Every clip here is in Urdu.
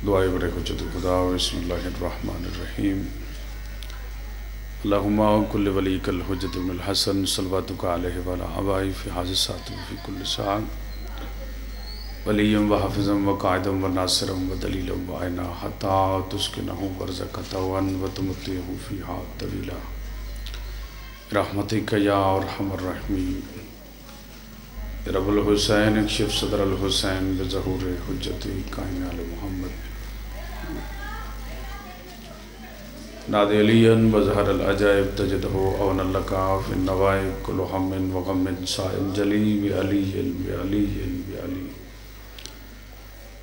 دعائے بڑے حجت خدا بسم اللہ الرحمن الرحیم اللہم کل ولیک الحجت ابن الحسن صلواتک علیہ وعلی آبائی فی حاضر ساتھ فی کل ساعت ولیم و حافظم و قائدم و ناصرم و دلیلم و عینا حتی تسکنہو ورزقتا ون و تمتیہو فیہا طویلا رحمتک یا ارحم الراحمین رب الحسین اکشف صدر الحسین بظہور حجت قائم علی محمد نادی علیاً بظہر العجائب تجدہو اون لکا فی النوائب کل ہم و غم سائم جلی بعلی بعلی بعلی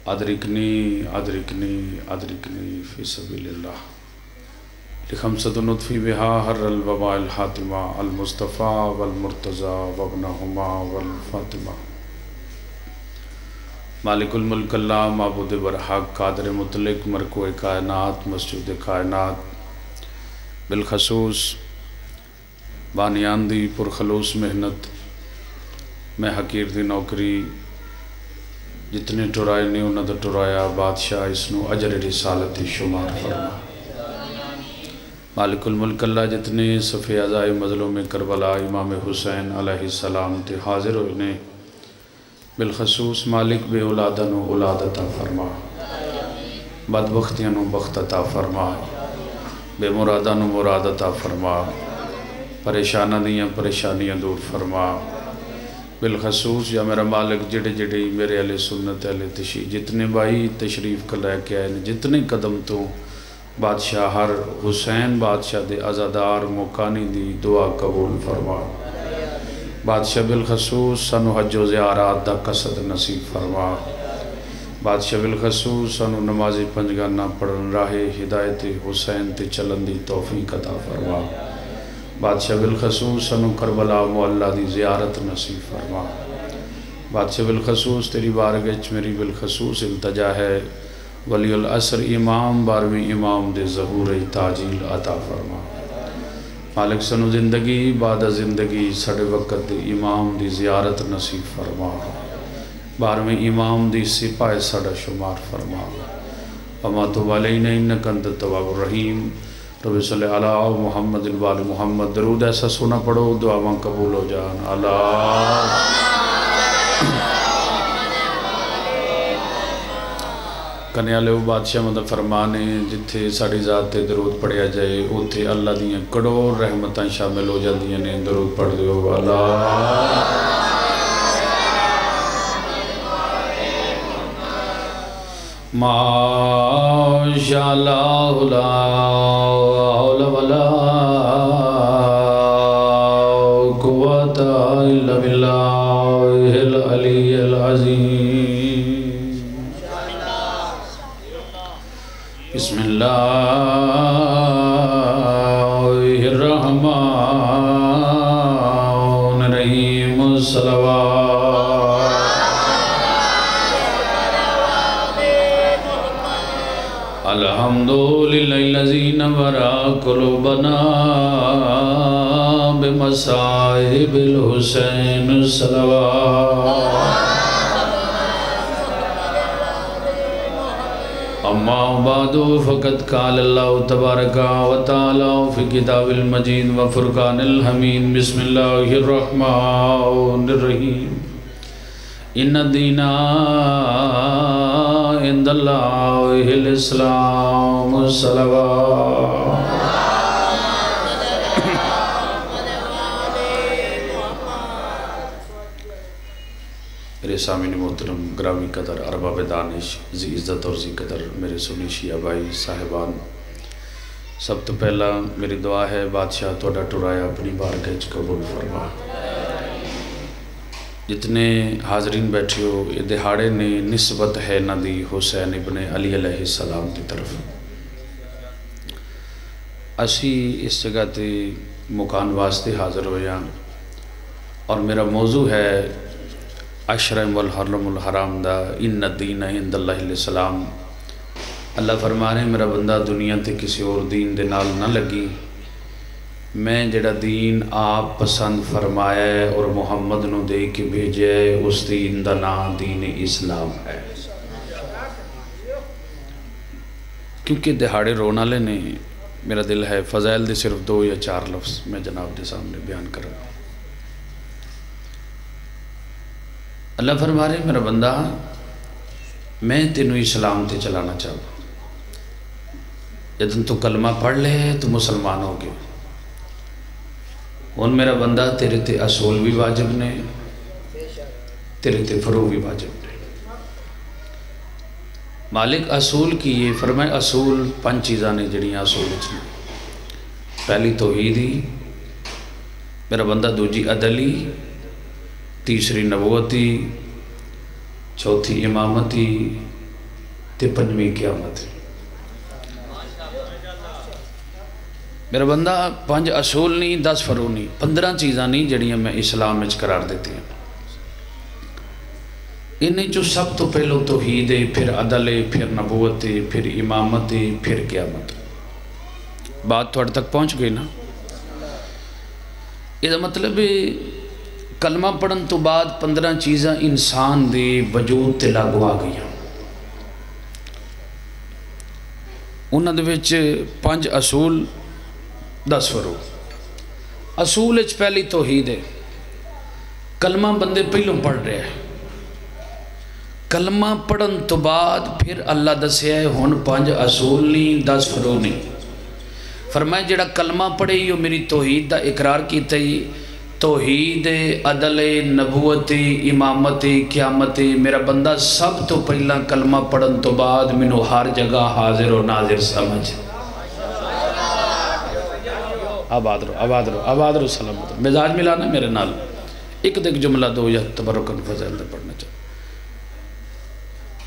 ادرکنی ادرکنی ادرکنی فی سبیل اللہ لخمسۃ نطفی بہا حر الوباء الحاتمہ المصطفیٰ والمرتضی وابنہما والفاطمہ مالک الملک اللہ معبود برحق قادر مطلق مرکوع کائنات مسجود کائنات بالخصوص بانیان دی پرخلوص محنت میں حقیر دی نوکری جتنے ٹرائے نے انہوں نے ٹرایا بادشاہ اسنو اجر رسالتی شمار فرما مالک الملک اللہ جتنے صفی عزائی مظلوم کربلا امام حسین علیہ السلام تے حاضر ہوئے بالخصوص مالک بے اولادنو اولادتا فرما بدبختیانو بختتا فرما بے مرادانو مرادتا فرما پریشانہ دیاں پریشانیاں دور فرما بالخصوص یا میرا مالک جڑے جڑے میرے علیہ سنت علیہ تشریف جتنے بھائی تشریف کا لے کے آئے جتنے قدم تو بادشاہ ہر حسین بادشاہ دے عزادار موقانی دی دعا قبول فرما بادشاہ بالخصوص سنو حج و زیارات دا قصد نصیب فرما بادشاہ بالخصوص سنو نماز پنجگانہ پڑھن راہ ہدایت حسین تے چلن دی توفیق عطا فرما بادشاہ بالخصوص سنو کربلا معلہ دی زیارت نصیب فرما بادشاہ بالخصوص تیری بارگاہ میری بالخصوص التجا ہے ولی العصر امام بارویں امام دے ظہور تاجیل عطا فرما مالک سنو زندگی بعد زندگی سڑے وقت دے امام دی زیارت نصیب فرما بارویں امام دی سپاہ سڑا شمار فرما وما تو علینا انکا انت التواب الرحیم رب صلی اللہ محمد الوال محمد درود ایسا سنا پڑھو دعاواں قبول ہو جان اللہ کنیالے وہ بادشاہ مدد فرمانے جتھے ساڑی ذات درود پڑھیا جائے اتھے اللہ دیاں کڑور رحمتاں شامل ہو جاندیاں نے درود پڑھ دیو اللہ ما شاء اللہ لا حول ولا قوت الا باللہ العلی العظیم بسم اللہ الرحمن الرحیم الصلوات الحمدللہ الذی نور قلوبنا بمصائب الحسین الصلوات اما بعد فقد قال اللہ تبارک و تعالی فی کتاب المجید و فرقان الحمید بسم اللہ الرحمن الرحیم ان الدین عند اللہ الاسلام الصلوات میرے سامعین محترم گرامی قدر ارباب دانش ذی عزت اور ذی قدر میرے سنی شیعہ بھائی صاحبان سب تو پہلا میری دعا ہے بادشاہ توڑا ٹرایا اپنی بارگاہ قبول فرما جتنے حاضرین بیٹھے ہو یہ دہاڑے نے نسبت ہے ندی حسین ابن علی علیہ السلام کی طرف اسی اس جگہ تے مکان واسطے حاضر ہویا اور میرا موضوع ہے اشرم والحرم الحرام دا ان الدین عند اللہ السلام اللہ فرمانے میرا بندہ دنیا تے کسی اور دین دے نال نہ لگی میں جڑا دین آپ پسند فرمایا ہے اور محمد نو دے کے بھیجے اس دین دا نام دین اسلام ہے کیونکہ دہاڑے رون والے نے میرا دل ہے فضائل دے صرف 2 یا 4 لفظ میں جناب کے سامنے بیان کروں. اللہ فرما رہے میرا بندہ میں تینوں اسلام تے چلانا چاہتا. جدن تو کلمہ پڑھ لے تو مسلمان ہو گئے. ہن میرا بندہ تیرے تے اصول بھی واجب نے تیرے تے فروع بھی واجب نے. مالک اصول کی یہ فرمائے اصول 5 چیزاں نے جڑیاں اصول نے. پہلی توحیدی میرا بندہ، دوجی عدلی، تیسری نبوتی، چوتھی امامتی تے 5ویں قیامت. میرا بندہ 5 اصول نہیں 10 فروع نہیں 15 چیزاں نہیں جڑیاں میں اسلام میں قرار دیتی ہیں. انہیں جو سب تو پہلو توحید ہے، پھر عدل ہے، پھر نبوت ہے، پھر امامت ہے، پھر قیامت. بات تھوڑے تک پہنچ گئی نا؟ یہ مطلب ہے کلمہ پڑھن تو بعد 15 چیزاں انسان دے وجود تے لاگو آ گئی. انہاں دے وچ 5 اصول 10 فروع. اصول وچ پہلی توحید ہے. کلمہ بندے پہلوں پڑھ رہے ہیں. کلمہ پڑھن تو بعد پھر اللہ دسیا ہے ہن 5 اصول نہیں 10 فروع نہیں. فرمایا جڑا کلمہ پڑھے یہ میری توحید دا اقرار کیتا ہی توحید عدل نبوت امامت قیامت. میرا بندہ سب تو پہلا کلمہ پڑھن تو بعد منو ہر جگہ حاضر و ناظر سمجھ. آباد رہو آباد رہو آباد رہو سلامت. مزاج ملانا میرے نال ایک دیکھ جملہ 2 یا تبرکن فضائل دے پڑھنا چاہتا.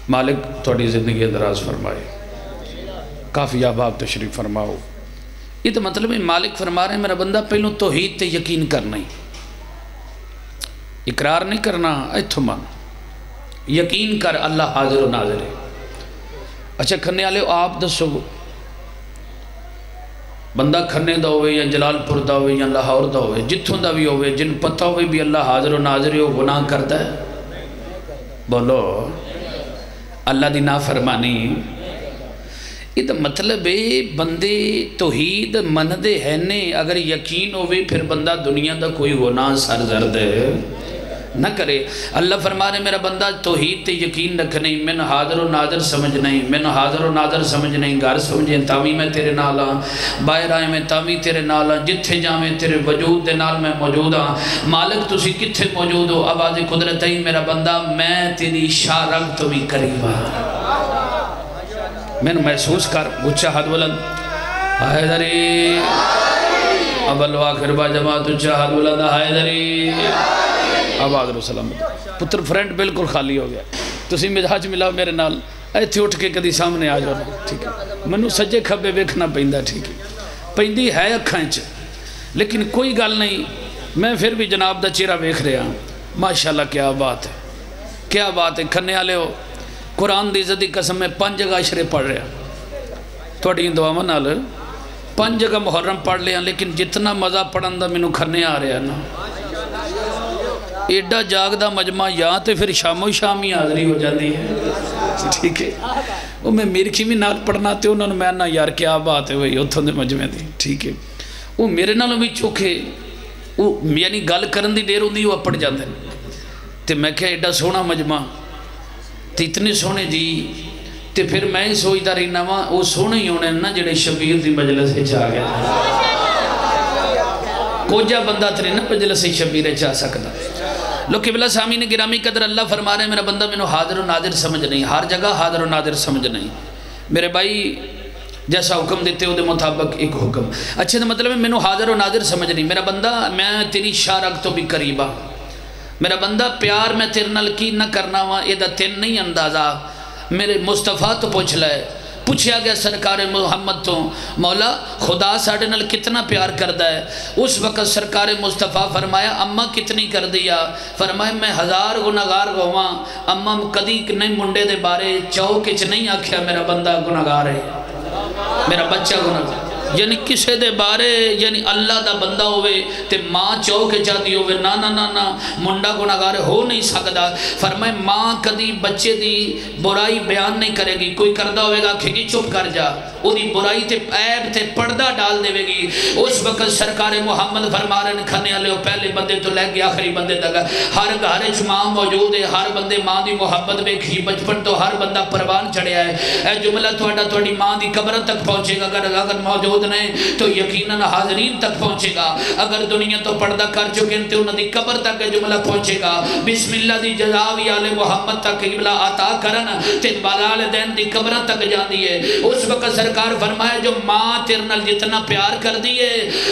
مالک تھوڑی زندگی دراز فرمائے، کافی آباد تشریف فرماؤ. یہ تو مطلب ہے مالک فرما رہے ہیں میرا بندہ پہلوں توحید تے یقین کرنا ہی، اقرار نہیں کرنا. ایتھو مان یقین کر اللہ حاضر و ناظر ہے. اچھا کھنے والے آپ دسو بندہ کھنے دا ہوئے یا جلال پور دا ہوئے یا لاہور دا ہوئے جتھوں دا بھی ہوئے جن پتہ ہوئے بھی اللہ حاضر و ناظر ہے وہ گناہ کرتا ہے؟ بولو اللہ دی نافرمانی. یہ تو مطلب ہے بندے توحید مندے ہیں نے اگر یقین ہوئے پھر بندہ دنیا دا کوئی گناہ سر زرد نہ کرے. اللہ فرما رہے میرا بندہ توحید تے یقین رکھ نہیں، میں حاضر و ناظر سمجھ نہیں، میں حاضر و ناظر سمجھ نہیں. گھر سمجھیں تاوی میں تیرے نال ہاں، باہر آئے میں تاوی تیرے نال ہاں، جتھے جاویں تیرے وجود دے نال میں موجود ہاں. مالک تسی کتھے موجود ہو؟ آواز قدرت ہی میرا بندہ میں تیری شاہ رنگ تو بھی قریب ہاں. میں نے محسوس کر اچھا حد بلند حیدری اول و آخر با جماعت اچھا حد بلند حیدری. آباد رو سلامت. پتر فرینڈ بالکل خالی ہو گیا. تسی مزاج ملاؤ میرے نال ایتھے اٹھ کے کدی سامنے آ جاؤ. ٹھیک ہے منو سجے کھبے ویکھنا پیندا. ٹھیک ہے پیندی ہے اکھاں وچ لیکن کوئی گل نہیں. میں پھر بھی جناب دا چہرہ ویکھ رہا ہوں. ماشاءاللہ کیا بات ہے کیا بات ہے. کھنے والے ہو قرآن دی عزت دی قسم میں 5 جگہ اشرے پڑھ رہا تھوڑی دعاواں نال 5 جگہ محرم پڑھ لیا. لیکن جتنا مزہ پڑھن دا مینوں کھنے آ رہا نا ایڈا جاگ دا مجمع یا تے پھر شامو شامی حاضری ہو جاتی ہے. ٹھیک ہے وہ میں میرکھی بھی نال پڑھنا تے انہوں نے میں نا یار کیا بات ہے وہی اتھوں دے مجمع دی. ٹھیک ہے وہ میرے نالوں بھی چوکھے وہ یعنی گل کرن دی دیر ہوندی وہ اپڑ جاندے تے میں کہا ایڈا سونا مجمع تے اتنے سونے جی تے پھر میں سوچتا رہنا وا وہ سونے ہی ہونے نا جڑے شبیر دی مجلس وچ آ گیا. کوجا بندہ تے نا مجلس شبیر وچ آ سکدا. لو قبلہ سامعین گرامی قدر اللہ فرما رہے ہیں میرا بندہ مینوں حاضر و ناظر سمجھ نہیں، ہر جگہ حاضر و ناظر سمجھ نہیں. میرے بھائی جیسا حکم دیتے ہو دے مطابق ایک حکم. اچھے تو مطلب ہے مینوں حاضر و ناظر سمجھ نہیں. میرا بندہ میں تیری شاہ رگ تو بھی قریبا. میرا بندہ پیار میں تیرے نال کی نہ کرنا وا یہ دا تین نہیں اندازہ. میرے مصطفیٰ تو پوچھ لائے پوچھیا گیا سرکار محمد تو مولا خدا ساڑھے نال کتنا پیار کردا ہے. اس وقت سرکار مصطفیٰ فرمایا اماں کتنی کر دیا؟ فرمایا میں 1000 گناہگار گواں اماں کدی نہیں منڈے دے بارے چوک وچ نہیں آکھیا میرا بندہ گناہگار ہے میرا بچہ گناہگار. یعنی کسے دے بارے یعنی اللہ دا بندہ ہوئے تے ماں چوکے جاتی ہوئے نا نا نا نا منڈا گناہگار ہو نہیں سکتا. فرمائے ماں کدی بچے دی برائی بیان نہیں کرے گی. کوئی کردہ ہوئے گا کہ چپ کر جا, وہ دی برائی تے عیب تے پردہ ڈال دے گی. اس وقت سرکار محمد فرما رہے ہیں کھانے والے پہلے بندے تو لے کے آخری بندے تک ہر گھر وچ ماں موجود ہے. ہر بندے ماں دی محبت ویکھی بچپن تو ہر بندہ پروان چڑھیا ہے. اے جملہ تھوڑی ماں دی قبر تک پہنچے گا. اگر موجود نہیں تو یقیناً حاضرین تک پہنچے گا. اگر دنیا تو پردہ کر چکے ہیں تو انہوں دی قبر تک جملہ پہنچے گا. بسم اللہ دی جزاوی آل محمد تک قبلہ عطا کرن تے والدین دی قبر تک جان دیئے. اس وقت سرکار فرمایا جو ماں تیرنال جتنا پیار کر دیئے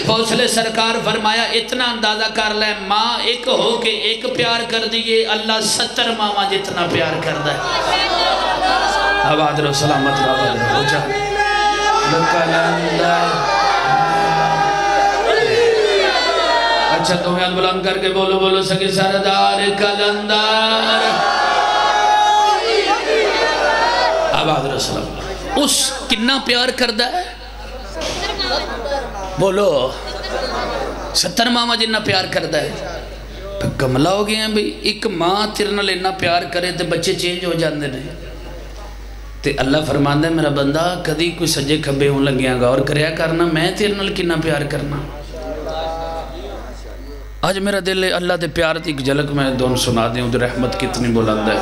حوصلے سرکار فرمایا اتنا اندازہ کر لے ماں ایک ہو کے ایک پیار کر دیئے اللہ 70 ماما جتنا پیار کر دے. آباد رو سلامت رو آباد رو ہو جا کلندر. اچھا تمہیں ہاتھ بلند کر کے بولو بولو سکے سردار کلندر. آباد رو سلام. اس کنا پیار کردہ ہے بولو 70 ماما جنہ پیار کردہ ہے. پھر کملہ ہو گئے ہیں بھئی ایک ماں تیرنا لینا پیار کرے تو بچے چینج ہو جاندے نہیں. تے اللہ فرماندہ ہے میرا بندہ کدی کوئی سجے کھبے ہوں لگیاں گا اور کریا کرنا میں تیرے نال کنا پیار کرنا. آج میرا دل ہے اللہ دے پیار دی ایک جھلک میں دون سنا دیں ادھر رحمت کتنی بلند ہے.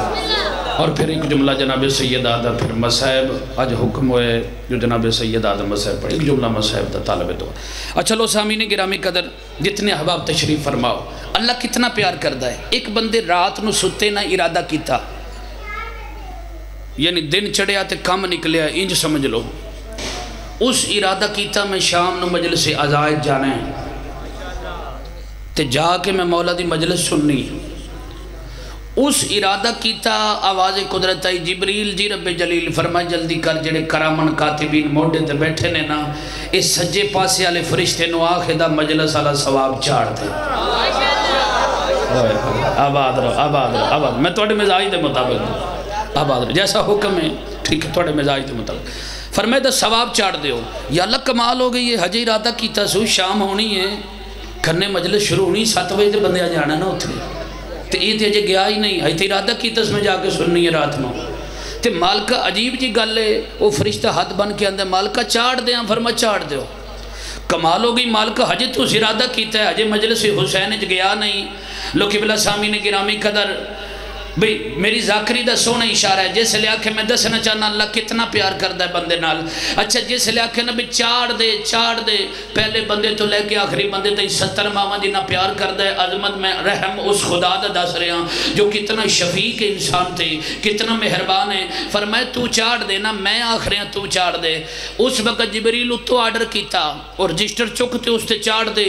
اور پھر ایک جملہ جناب سید آدھا پھر مصائب آج حکم ہوئے جو جناب سید آدھا مصائب پڑھ ایک جملہ مصائب دا طالب دعا. اچھا لو سامعین گرامی قدر جتنے احباب تشریف فرماؤ اللہ کتنا پیار کردہ ہے. ایک بندے رات نو ستے نہ ارادہ کیتا یعنی دن چڑھیا تے کم نکلیا انج سمجھ لو اس ارادہ کیتا میں شام نو مجلس عزائد جانا ہے تے جا کے میں مولا دی مجلس سننی. اس ارادہ کیتا آواز قدرت آئی جبریل جی رب جلیل فرمائے جلدی کر جڑے کرامن کاتبین موڈے تے بیٹھے نے نا اس سجے پاسے والے فرشتے نو آخے دا مجلس والا ثواب چاڑ دے. آباد رہو آباد رہو آباد. میں توڑے مزاج دے مطابق آباد رہو جیسا حکم ہے ٹھیک ہے توڑے مزاج دے مطابق فرمائے دا ثواب چاڑ دے ہو. یا اللہ کمال ہو گئی یہ حج ارادہ کیتا سو شام ہونی ہے کھنے مجلس شروع ہونی 7 بجے تے بندے آ جانا نا اتنے تے یہ تے اجے گیا ہی نہیں ہے تے ارادہ کیتا اس میں جا کے سننی ہے رات میں. تے مالکہ عجیب جی گل ہے وہ فرشتہ ہاتھ بن کے اندر مالکہ چاڑ دے ہیں فرما چاڑ دے ہو. کمال ہو گئی مالکہ حج تو اس ارادہ کیتا ہے حج مجلس حسین اج گیا نہیں. لو قبلہ سامعین گرامی قدر بھئی میری ذاکری دا سونا اشارہ ہے جس لئے آکھے میں دسنا چاہنا اللہ کتنا پیار کردہ ہے بندے نال. اچھا جس لئے آکھے نبی چاڑ دے پہلے بندے تو لے کے آخری بندے تے 70 ماما جنہ پیار کردہ ہے. عظمت میں رحم اس خدا دا دس رہے ہیں جو کتنا شفیق انسان تھے کتنا مہربان ہے. فرمائے تو چاڑ دے نا میں آخری ہیں تو چاڑ دے. اس وقت جبریل تو آرڈر کیتا اور رجسٹر چکتے اس تے چاڑ دے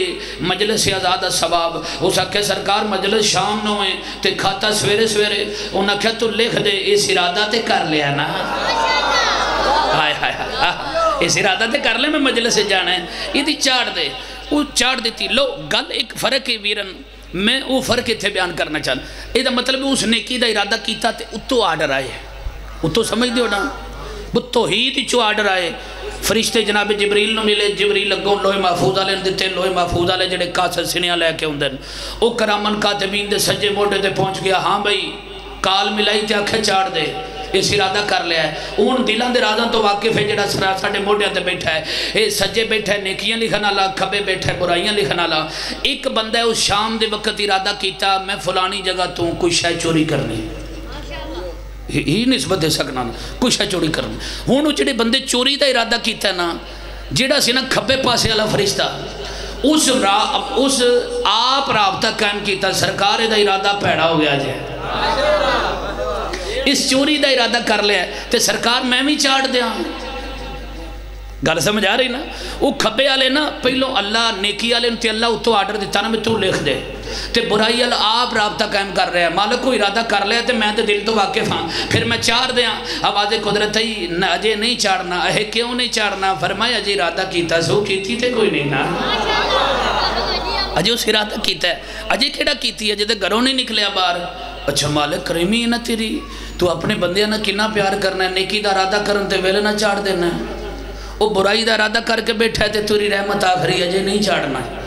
مجلس آزادہ ثواب. اس آکھے سرکار مجلس شام نو ہے تے کھاتا سویرے سویرے انہاں کہا تو لکھ دے اس ارادہ تے کر لیا نا ہائے ہائے ہائے اس ارادہ تے کر لے میں مجلس سے جانا ہے یہ دی چاڑ دے. وہ چاڑ دیتی لو گل ایک فرق ہے ویرن میں وہ فرق اتھے بیان کرنا چاہتا. یہ دا مطلب اس نیکی دا ارادہ کیتا تے اتو آرڈر آئے اتو سمجھ دیو نا وہ توحید چو آرڈر آئے. فرشتے جناب جبریل نو ملے جبریل لگوں لوہے محفوظ آلے دیتے لوہے محفوظ آلے جڑے کاسل سنیاں لے کے ہوندن او کرامن کاتبین دے سجے موڈے دے پہنچ گیا. ہاں بھئی کال ملائی تے آکھے چاڑ دے اس ارادہ کر لیا ہے. اون دلان دے رازاں تو واقف ہے جڑا ساڑھے موڈیاں تے بیٹھا ہے اے سجے بیٹھا ہے نیکیاں لکھنا لا کھبے بیٹھا ہے برائیاں لکھنا لا. ایک بندہ ہے اس شام دے وقت ارادہ کیتا میں فلانی جگہ تو کوئی شے چوری کرنی ہی نسبت دے سکنا کوئی شے چوری کرنی. ہون جڑے بندے چوری دا ارادہ کیتا ہے نا جڑا سی نا کھبے پاسے والا فرشتہ اس آپ رابطہ قائم کیتا سرکار دا ارادہ پیڑا ہو گیا جائے اس چوری دا ارادہ کر لیا تے سرکار میں بھی چاڑ دیا. گل سمجھ آ رہی نا وہ کھبے والے نا پہلو اللہ نیکی والے تے اللہ اتو آرڈر دیتا نا میں تو لکھ دے تے برائی والا آپ رابطہ قائم کر رہا ہے. مالک کو ارادہ کر لیا تے میں تے دل تو واقف ہاں پھر میں چاڑ دیا. آواز قدرت ہی اجے نہیں چاڑنا اے کیوں نہیں چاڑنا فرمایا اجے ارادہ کیتا سو کیتی تے کوئی نہیں نا اجے اس ارادہ کیتا ہے اجے کیڑا کیتی ہے جے گھروں نہیں نکلیا باہر. اچھا مالک کریمی ہے نا تیری تو اپنے بندیاں نہ کنا پیار کرنا ہے نیکی دا ارادہ کرن تے ویلے نہ چاڑ دینا ہے. وہ برائی دا ارادہ کر کے بیٹھا ہے تے تیری رحمت آخری اجے نہیں چاڑنا ہے۔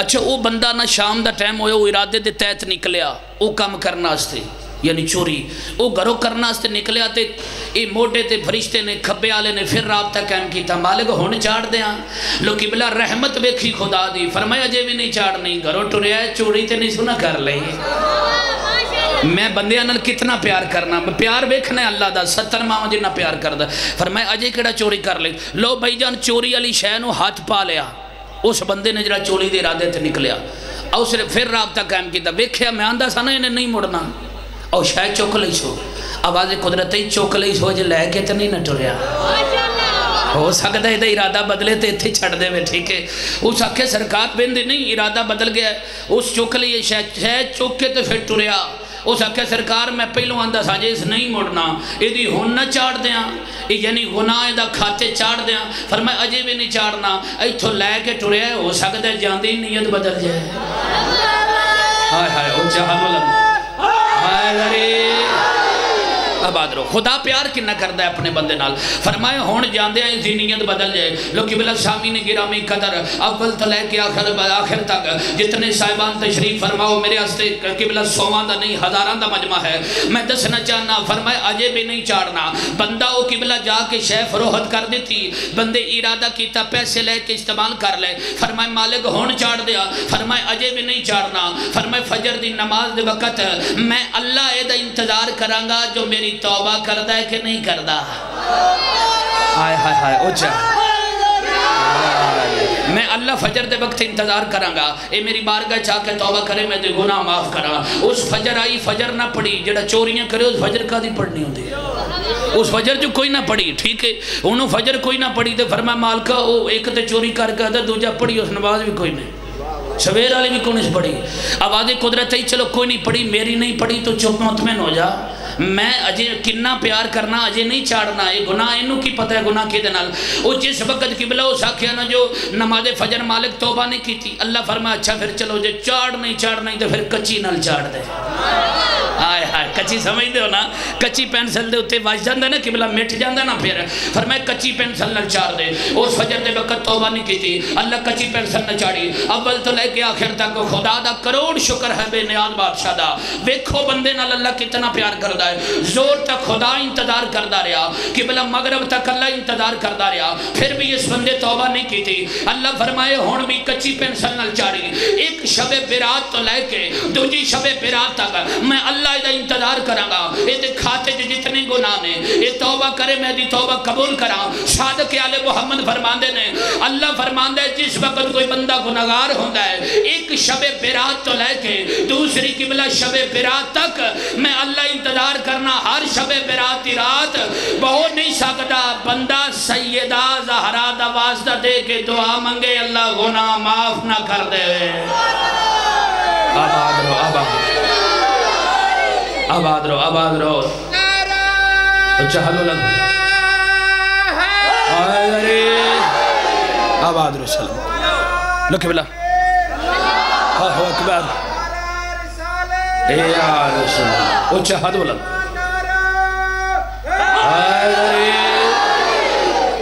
اچھا وہ بندہ نہ شام دا ٹائم ہویا وہ ارادے دے تحت نکلیا وہ کام کرنا واسطے یعنی چوری وہ گھروں کرنا واسطے نکلیا تے اے موٹے تے فرشتے نے کھبے والے نے پھر رابطہ قائم کیتا مالک ہن چاڑ دیاں لو قبلہ رحمت ویکھی خدا دی فرمایا جے بھی نہیں چاڑنی گھروں ٹریا ہے چوری تے نہیں سنا کر لئی میں بندیاں نال کتنا پیار کرنا پیار ویکھنا ہے اللہ دا 70 ماں جنہ پیار کردا فرمایا اجے کیڑا چوری کر لے لو بھائی جان چوری والی شے نو ہاتھ پا لیا اس بندے نے جڑا چوری دے ارادے تے نکلیا اور اس نے پھر رابطہ قائم کیتا ویکھیا میں آندا سا نا انہیں نہیں مڑنا اور شاید چوک لئی سو آواز قدرت ہی چوک لئی سو جے لے کے تے نہیں نہ ٹریا ہو سکتا ہے ارادہ بدلے تے اتھے چھڑ دے میں ٹھیک ہے اس آکھے سرکات بندے نہیں ارادہ بدل گیا اس چوک لئی شاید چوک کے تے پھر ٹریا اس آکھے سرکار میں پہلو آندہ سا جیس نہیں مڑنا ایدی ہون نہ چاڑ دیاں یعنی گناہ دا کھاتے چاڑ دیاں فرمائے اجے بھی نہیں چاڑنا ایتھو لے کے ٹریا ہے ہو سکتا ہے جاندی نیت بدل جائے ہائے ہائے او جہاں ملن ہائے ذری آباد رو خدا پیار کنہ کردہ ہے اپنے بندے نال فرمائے ہون جاندے ہیں ذہنیت بدل جائے لو قبلہ سامین گرامی قدر اول تو لے کے آخر تک جتنے صاحبان تشریف فرماؤ میرے ہستے قبلہ سوان دا نہیں ہزاران دا مجمع ہے میں دسنا چاہنا فرمائے اجے بھی نہیں چاڑنا بندہ وہ قبلہ جا کے شے فروحت کر دیتی بندے ارادہ کیتا پیسے لے کے استعمال کر لے فرمائے مالک ہون چاڑ دیا فرمائے اجے بھی نہیں چاڑنا فرمائے فجر دی نماز دے وقت میں اللہ اے دا انتظار کرانگا جو میری توبہ کردہ ہے کہ نہیں کردہ آئے ہائے ہائے اوچھا میں اللہ فجر دے وقت انتظار کرانگا اے میری بارگاہ چاہ کے توبہ کرے میں دے گناہ معاف کرا اس فجر آئی فجر نہ پڑی جڑا چوریاں کرے اس فجر کا دی پڑھنی ہوتی ہے اس فجر جو کوئی نہ پڑی ٹھیک ہے انہوں فجر کوئی نہ پڑی تے فرمایا مالکہ وہ ایک تے چوری کر کے دے دوجہ پڑی اس نماز بھی کوئی نہیں سویر والی بھی کونس پڑی آواز قدرت ہے چلو کوئی نہیں پڑی میری نہیں پڑی تو چپ مطمئن ہو جا میں اجے کننا پیار کرنا اجے نہیں چاڑنا یہ گناہ انہوں کی پتہ ہے گناہ کی دنال وہ جس وقت قبلہ ہو ساکھیا نا جو نماز فجر مالک توبہ نہیں کی تھی اللہ فرمایا اچھا پھر چلو جے چاڑ نہیں تو پھر کچی نال چاڑ دے آئے ہائے کچی سمجھ دے ہو نا کچی پینسل دے ہوتے واج جاندہ نا قبلہ مٹ جاندہ نا پھر فرمایا کچی پینسل نال چاڑ دے اس فجر دے وقت توبہ نہیں کی تھی اللہ کچی پینسل نہ چاڑی اول تو لے کے آخر تک خدا دا کروڑ شکر ہے بے نیاز بادشاہ دا ویکھو بندے نال اللہ کتنا پیار کردہ ہے زور تک خدا انتظار کردہ رہا قبلہ مغرب تک اللہ انتظار کردہ رہا پھر بھی اس بندے توبہ نہیں کی تھی اللہ فرمائے ہون بھی کچی پینسل نال چاڑی ایک شب برات تو لے کے دوجی شب برات تک میں اللہ دا انتظار کرانگا اے دے کھاتے جتنے گناہ نے اے توبہ کرے میں دی توبہ قبول کران صادق آل محمد فرماندے نے اللہ فرماندے جس وقت کوئی بندہ گناہگار ہوندہ ہے ایک شب برات تو لے کے دوسری قبلہ شب برات تک میں اللہ انتظار کرنا ہر شب برات کی رات بہت نہیں سکتا بندہ سیدہ زہرا دا واسطہ دے کے دعا منگے اللہ گناہ معاف نہ کر دے آباد رو آباد رو آباد رو چہلو لگ آباد رو سلام لکھ بلا ہو اکبر اے رسول اللہ او چہدو لگ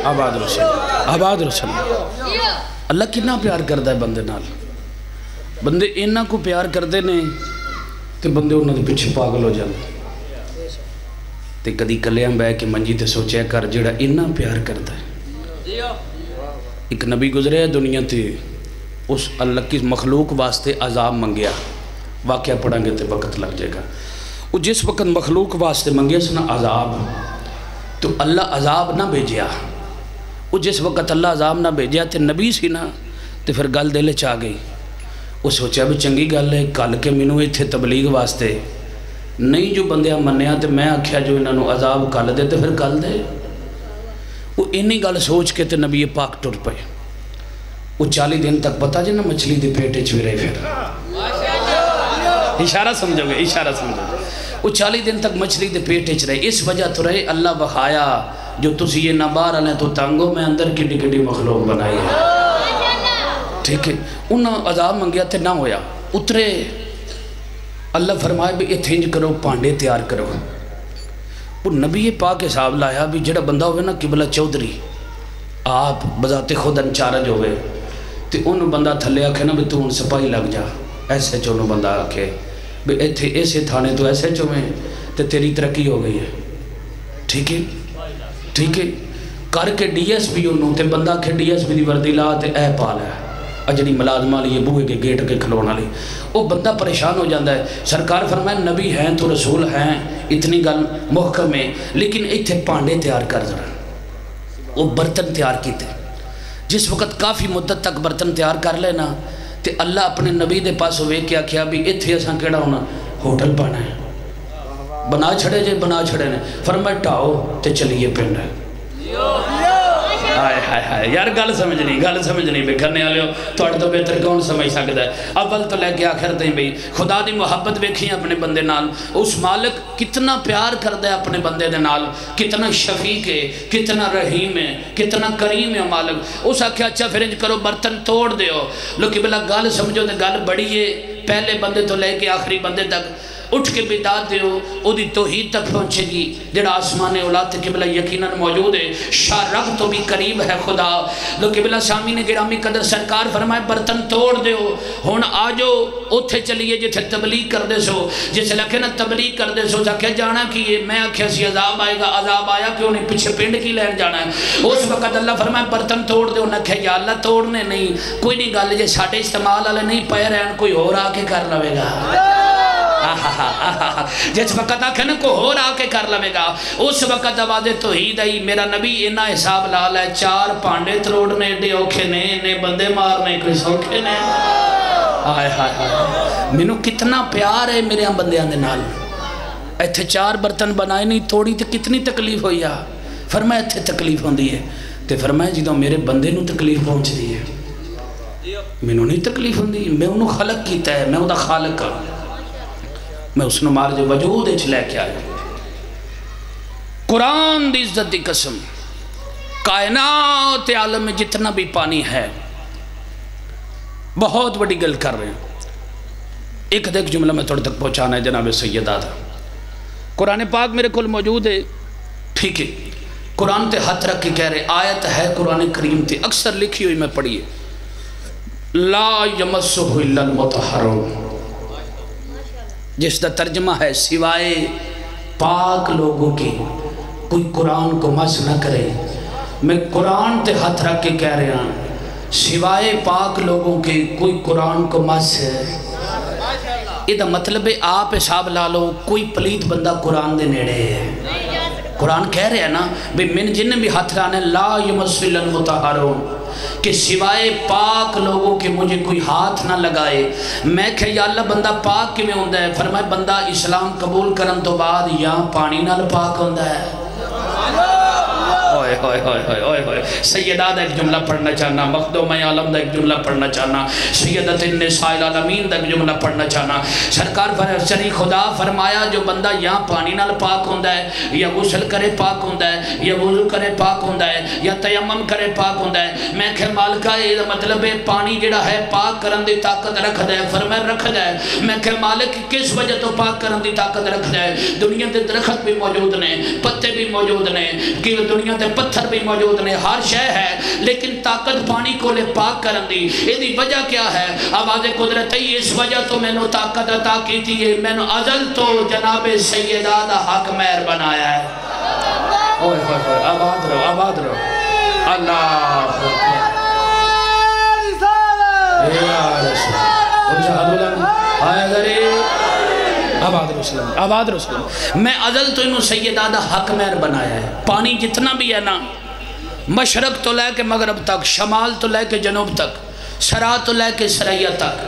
آباد رسول اللہ اللہ کتنا پیار کردہ ہے بندے نال بندے انہاں کو پیار کردے نے تے بندے انہاں دے پیچھے پاگل ہو جاندے تے کدی کلیاں بے کے منجی تے سوچے کر جڑا انہاں پیار کردہ ہے ایک نبی گزرے دنیا تے اس اللہ کی مخلوق واسطے عذاب منگیا واقعہ پڑھیں گے تے وقت لگ جائے گا وہ جس وقت مخلوق واسطے منگیا سنا عذاب تو اللہ عذاب نہ بھیجیا وہ جس وقت اللہ عذاب نہ بھیجیا تے نبی سی نا تے پھر گل دلے چاہ گئی وہ سوچا بھی چنگی گل ہے کل کے منوں ایتھے تبلیغ واسطے نہیں جو بندیاں منیا تے میں آکھیا جو انہوں نے عذاب کل دے تے پھر کل دے وہ انہی گل سوچ کے تے نبی پاک ٹر پئے وہ 40 دن تک پتا جی نا مچھلی دے پیٹے چوی رہے پھر اشارہ سمجھو گے اشارہ سمجھو گے وہ 40 دن تک مچھلی دے پیٹے چ رہے اس وجہ تو رہے اللہ بخایا جو تسی یہ نہ باہر آلیں تو تانگو میں اندر کی ڈگڑی مخلوق بنائی ہے ٹھیک ہے انہاں عذاب منگیا تے نہ ہویا اترے اللہ فرمائے بھی اتھنج کرو پانڈے تیار کرو وہ نبی پاک حساب لایا بھی جڑا بندہ ہوئے نا قبلہ چودھری آپ بذات خود انچارج ہوئے تو انہوں بندہ تھلے آکھے نا بھی تو ان سپاہی لگ جا، ایسے چونوں بندہ آکھے بھی ایسے تھانے تو ایسے چو میں تو تیری ترقی ہو گئی ہے، ٹھیک ہے ٹھیک ہے کر کے ڈی ایس پی انہوں تے بندہ آکھے ڈی ایس پی دی وردی لا تے اے پالا ہے اجڑی ملازمہ لیے بوئے کے گیٹ کے کھلونا لی، وہ بندہ پریشان ہو جاندہ ہے۔ سرکار فرمائے نبی ہیں تو رسول ہیں، اتنی گل محکم ہے، لیکن ایتھے پانڈے تیار کر ذرا، وہ برتن تیار کیتے، جس وقت کافی مدت تک برتن تیار کر لینا تے اللہ اپنے نبی دے پاس ہوئے کیا کیا بھی ایتھے اساں کیڑا ہونا ہوٹل پانا ہے، بنا چھڑے جے بنا چھڑے نے، فرمائے ٹاؤ تے چلیے پنڈ ہے۔ ہائے ہائے ہائے یار گل سمجھنی بے کرنے والے ہو تو بہتر کون سمجھ سکتا ہے۔ اول تو لے کے آخر تھی بھئی خدا دی محبت ویکھی اپنے بندے نال، اس مالک کتنا پیار کرتا ہے اپنے بندے دے نال، کتنا شفیق ہے، کتنا رحیم ہے، کتنا کریم ہے مالک۔ اس آکھیا اچھا پھر انج کرو برتن توڑ دیو، لوکی بلا گل سمجھو تے گل بڑی ہے، پہلے بندے تو لے کے آخری بندے تک اٹھ کے بیداد دیو، او دی توحید تک پہنچے گی، جڑا آسمان اولاد قبلہ یقیناً موجود ہے، شاہ رب تو بھی قریب ہے خدا۔ لو قبلہ سامین گرامی قدر سرکار فرمائے برتن توڑ دیو، ہون آجو اتھے چلیے جتھے تبلیغ کر دے سو، جسے لکھے نا تبلیغ کر دے سو جاکے جانا کیے، میں آکھیا سی عذاب آئے گا، عذاب آیا کہ انہیں پیچھے پینڈ کی لین جانا ہے۔ اس وقت اللہ فرمائے برتن توڑ دیو، نہ کہے یا اللہ توڑنے نہیں، کوئی نہیں گالے جے ساڑھے استعمال والے نہیں پائے رہن، کوئی اور آکے کر لوے گا۔ جس وقت آکھنے کو ہو رہا کے کر لوے گا، اس وقت آواز توحید آئی، میرا نبی انہا حساب لال ہے، 4 پانڈے تروڑنے ایڈے اوکھے نے بندے مارنے کوئی سوکھے نے۔ آئے ہائے ہائے مینوں کتنا پیار ہے میرے ہم بندیاں دے نال، ایتھے 4 برتن بنائے نہیں توڑی تے کتنی تکلیف ہوئی ہے، فرمایا ایتھے تکلیف ہوندی ہے، تے فرمایا جدوں میرے بندے نوں تکلیف پہنچ دی ہے، مینوں نہیں تکلیف ہوندی، میں انہوں خلق کیتا ہے، میں انہوں دا خالق ہوں، میں اس نے مار جو وجود اچھ لے کے آیا۔ قرآن دی عزت دی قسم، کائنات عالم میں جتنا بھی پانی ہے بہت بڑی گل کر رہے ہیں۔ ایک دیکھ جملہ میں تھوڑے تک پہنچانا ہے جناب سیدہ تھا، قرآن پاک میرے کل موجود ہے، ٹھیک ہے، قرآن تے ہاتھ رکھ کے کہہ رہے آیت ہے قرآن کریم تے اکثر لکھی ہوئی میں پڑھیے، لا یمسہ الا المطہرون، جس دا ترجمہ ہے سوائے پاک لوگوں کے کوئی قرآن کو مس نہ کرے۔ میں قرآن تے ہاتھ رکھ کے کہہ رہا ہوں سوائے پاک لوگوں کے کوئی قرآن کو مس ہے۔ یہ دا مطلب ہے آپ حساب لا لو کوئی پلیت بندہ قرآن دے نیڑے ہے۔ قرآن کہہ رہے ہیں نا بے من جن بھی ہاتھ رانے لا یمسہ الا المطہرون، کہ سوائے پاک لوگوں کے مجھے کوئی ہاتھ نہ لگائے۔ میں کہا یا اللہ بندہ پاک کی میں ہوندہ ہے، فرمائے بندہ اسلام قبول کرن تو بعد یا پانی نال پاک ہوندہ ہے۔ سیدہ دا ایک جملہ پڑھنا چاہنا، مخدوم عالم دا ایک جملہ پڑھنا چاہنا، سیدت النساء العالمین دا ایک جملہ پڑھنا چاہنا۔ سرکار شریع خدا فرمایا جو بندہ یا پانی نال پاک ہوندہ ہے، یا غسل کرے پاک ہوندہ ہے، یا وضو کرے پاک ہوندہ ہے، یا تیمم کرے پاک ہوندہ ہے۔ میں کہ مالکہ یہ مطلب ہے پانی جڑا ہے پاک کرن دی طاقت رکھ دے، فرمائے رکھ دے۔ میں کہ مالک کس وجہ تو پاک کرن دی طاقت رکھ دے؟ دنیا دے درخت بھی موجود نے، پتے بھی موجود نے، کہ دنیا دے پتھر بھی موجود نے، ہر شے ہے، لیکن طاقت پانی کو لے پاک کرن دی۔ یہ دی وجہ کیا ہے؟ آواز قدرت ہے، اس وجہ تو میں نے طاقت عطا کی تھی، میں نے ازل تو جناب سیدہ دا حق مہر بنایا ہے۔ اوہ آباد رہو، آباد رہو، اللہ یا رسول اجعل آئے غریب آباد رسول آباد رسول۔ میں ازل تو انہوں سیدہ دا حق مہر بنایا ہے۔ پانی جتنا بھی ہے نا، مشرق تو لے کے مغرب تک، شمال تو لے کے جنوب تک، سرا تو لے کے سریا تک،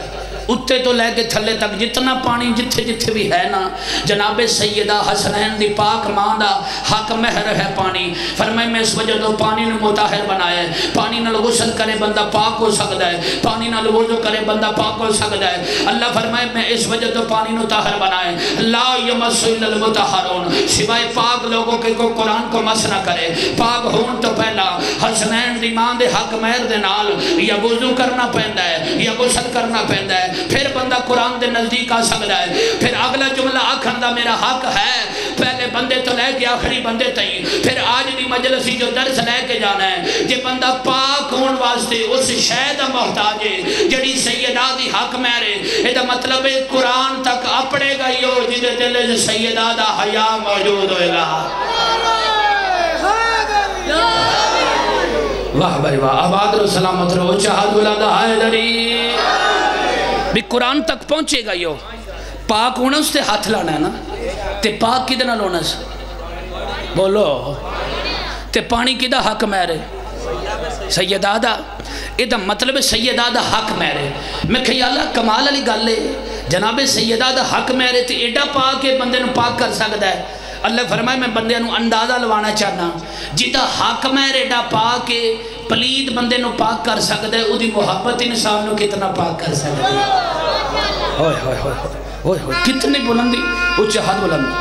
اتے تو لے کے تھلے تک، جتنا پانی جتھے جتھے بھی ہے نا، جناب سیدہ حسنین دی پاک ماں دا حق مہر ہے پانی۔ فرمائے میں اس وجہ تو پانی نے مطہر بنایا ہے۔ پانی نال غسل کرے بندہ پاک ہو سکتا ہے، پانی نال وضو کرے بندہ پاک ہو سکتا ہے۔ اللہ فرمائے میں اس وجہ تو پانی نے طاہر بنایا ہے۔ لا یمسہ الا المطہرون، سوائے پاک لوگوں کے کوئی قرآن کو مس نہ کرے۔ پاک ہون تو پہلا حسنین دی ماں دے حق مہر دے نال یا وضو کرنا پہندا ہے یا غسل کرنا پہندا ہے۔ پھر بندہ قرآن دے نزدیک آ سکتا ہے. پھر اگلا جملہ آکھن دا میرا حق ہے پہلے بندے تو لے کے آخری بندے تائیں. پھر آج دی مجلسی جو درس لے کے جانا ہے جے بندہ پاک ہون واسطے اس شے دا محتاج ہے جڑی سیدہ دی حق میرے اے دا مطلب ہے قرآن تک اپڑے گا ہی ہو جدے دل سیدہ دا حیا موجود ہوئے گا. واہ بھائی واہ آباد رو سلامت رو چاہد ولاد حیدری بھی قرآن تک پہنچے گا یو. پاک ہونا اس تے ہاتھ لانا ہے نا تے پاک کی دنہ لونا سے بولو تے پانی کی دا حق میرے سیدہ دا اے دا مطلب سیدہ دا حق میرے. میں کہی اللہ کمال علی گل لے جناب سیدہ دا حق میرے تے ایڈا پاک ہے بندے نو پاک کر سکتا ہے. اللہ فرمائے میں بندے نو اندازہ لوانا چاہنا جیدہ حق میرے ایڈا پاک ہے پلید بندے نو پاک کر سکتا ہے او دی محبت انسان نو کتنا پاک کر سکتا ہے. ہوئے ہوئے ہوئے ہوئے ہوئے کتنی بلندی اچھے حد بلندی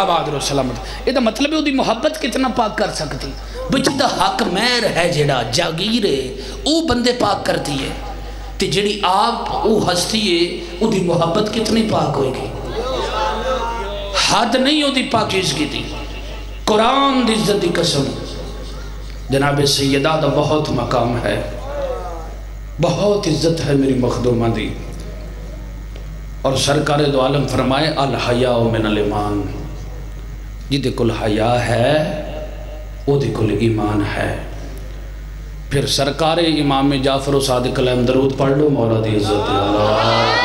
آباد رو سلامت. یہ دا مطلب ہے او دی محبت کتنا پاک کر سکتی بچی دا حق میر ہے جڑا جاگیر ہے او بندے پاک کرتی ہے تے جڑی آپ او ہستی ہے او دی محبت کتنی پاک ہوئے گی. حد نہیں ہو دی پاکیزگی دی. قرآن دی عزت دی قسم جناب سیدہ دا بہت مقام ہے بہت عزت ہے میری مخدومہ دی. اور سرکار دو عالم فرمائے الحیاء من الایمان جدے کل حیاء ہے او دے کل ایمان ہے. پھر سرکار امام جعفر و صادق علیہ درود پڑھ لو مولا دی عزت اللہ.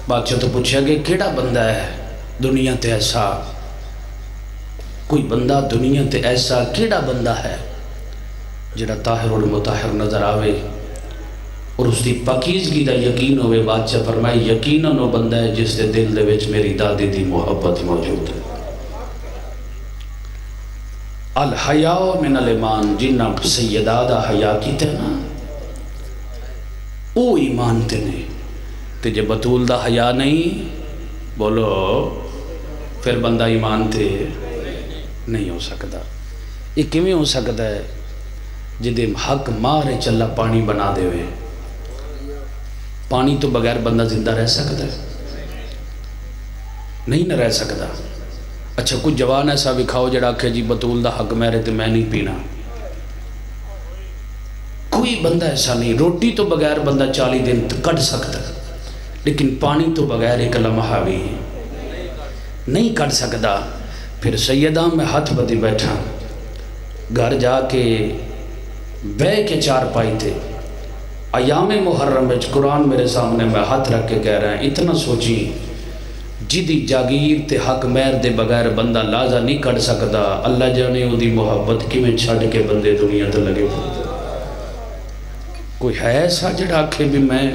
بادشاہ تو پوچھا کہ کیڑا بندہ ہے دنیا تے ایسا کوئی بندہ دنیا تے ایسا کیڑا بندہ ہے جڑا طاہر و مطہر نظر آوے اور اس دی پاکیزگی دا یقین ہوئے. بادشاہ فرمائے یقیناً وہ بندہ ہے جس دے دل دے وچ میری دادی دی محبت موجود ہے. الحیاء من الایمان جنہ سیدہ دا حیاء کیتے نا او ایمان تے نہیں تے جے بطول دا حیاء نہیں بولو پھر بندہ ایمان تے نہیں ہو سکتا. یہ کیویں ہو سکتا ہے جدے حق مارے چلا پانی بنا دے ہوئے. پانی تو بغیر بندہ زندہ رہ سکتا ہے نہیں نہ رہ سکتا. اچھا کچھ جوان ایسا بکھاؤ جڑا کہ جی بطول دا حق میرے تے میں نہیں پینا. کوئی بندہ ایسا نہیں. روٹی تو بغیر بندہ 40 دن کٹ سکتا لیکن پانی تو بغیر ایک لمحہ بھی نہیں کٹ سکتا. پھر سیدہ میں ہاتھ بدی بیٹھا گھر جا کے بے کے 4 پائی تھے ایام محرم میں قرآن میرے سامنے میں ہاتھ رکھ کے کہہ رہے ہیں اتنا سوچی جدی جاگیر تے حق میر دے بغیر بندہ لازہ نہیں کٹ سکتا. اللہ جانے او دی محبت کی میں چھڑ کے بندے دنیا تے لگے. کوئی ہے ایسا جڑا آکھے بھی میں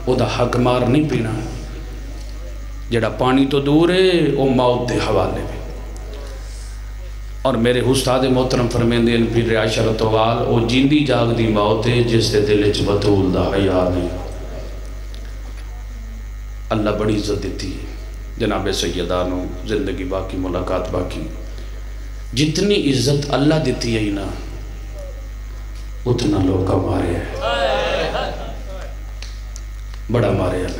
او دا حق مار نہیں پینا. جڑا پانی تو دور ہے او موت دے حوالے میں. اور میرے استاد محترم فرمیندے ان پیر عشرت وال او جیندی جاگ دی موت ہے جس دے دل وچ بطول دا حیا نہیں. اللہ بڑی عزت دیتی جناب سیدہ نو زندگی باقی ملاقات باقی. جتنی عزت اللہ دیتی ہے نا اتنا لوکا مارے ہے بڑا مارے ہے.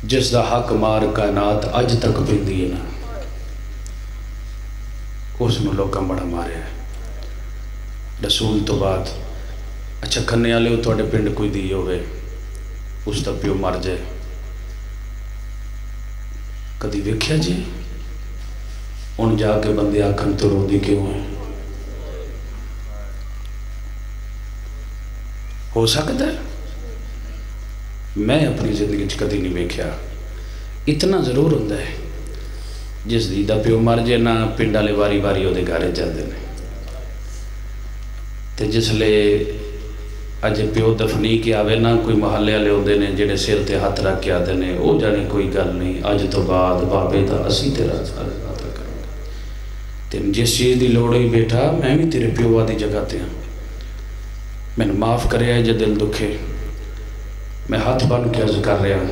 جس دا حق مار کائنات اج تک پیندی ہے نا اس میں لوکا بڑا مارے ہے. رسول تو بعد اچھا کھنے والے ہو تھوڑے پنڈ کوئی دی ہوئے اس دا پیو مر جائے کدی ویکھیا جی ان جا کے بندے آکھن تو رو دی کیوں ہیں. ہو سکتا ہے میں اپنی زندگی کدی نہیں ویکھیا. اتنا ضرور ہوتا ہے جس دی دا پیو مر جائے نہ پنڈ والے واری واری وہ گھر جاتے ہیں تے جس لے اج پیو دفنی کے آوے نہ کوئی محلے والے ہوندے نے جڑے سر تے ہاتھ رکھ کے آتے ہیں وہ جانے کوئی گل نہیں اج تو بعد بابے دا اسی تیرا خاطر کریں گے. تے جس چیز دی لوڑ ہوئی بیٹا میں بھی تیرے پیو دی جگہ تے ہاں میں معاف کرے ہے جے دل دکھے. میں ہاتھ بن کے عرض کر رہا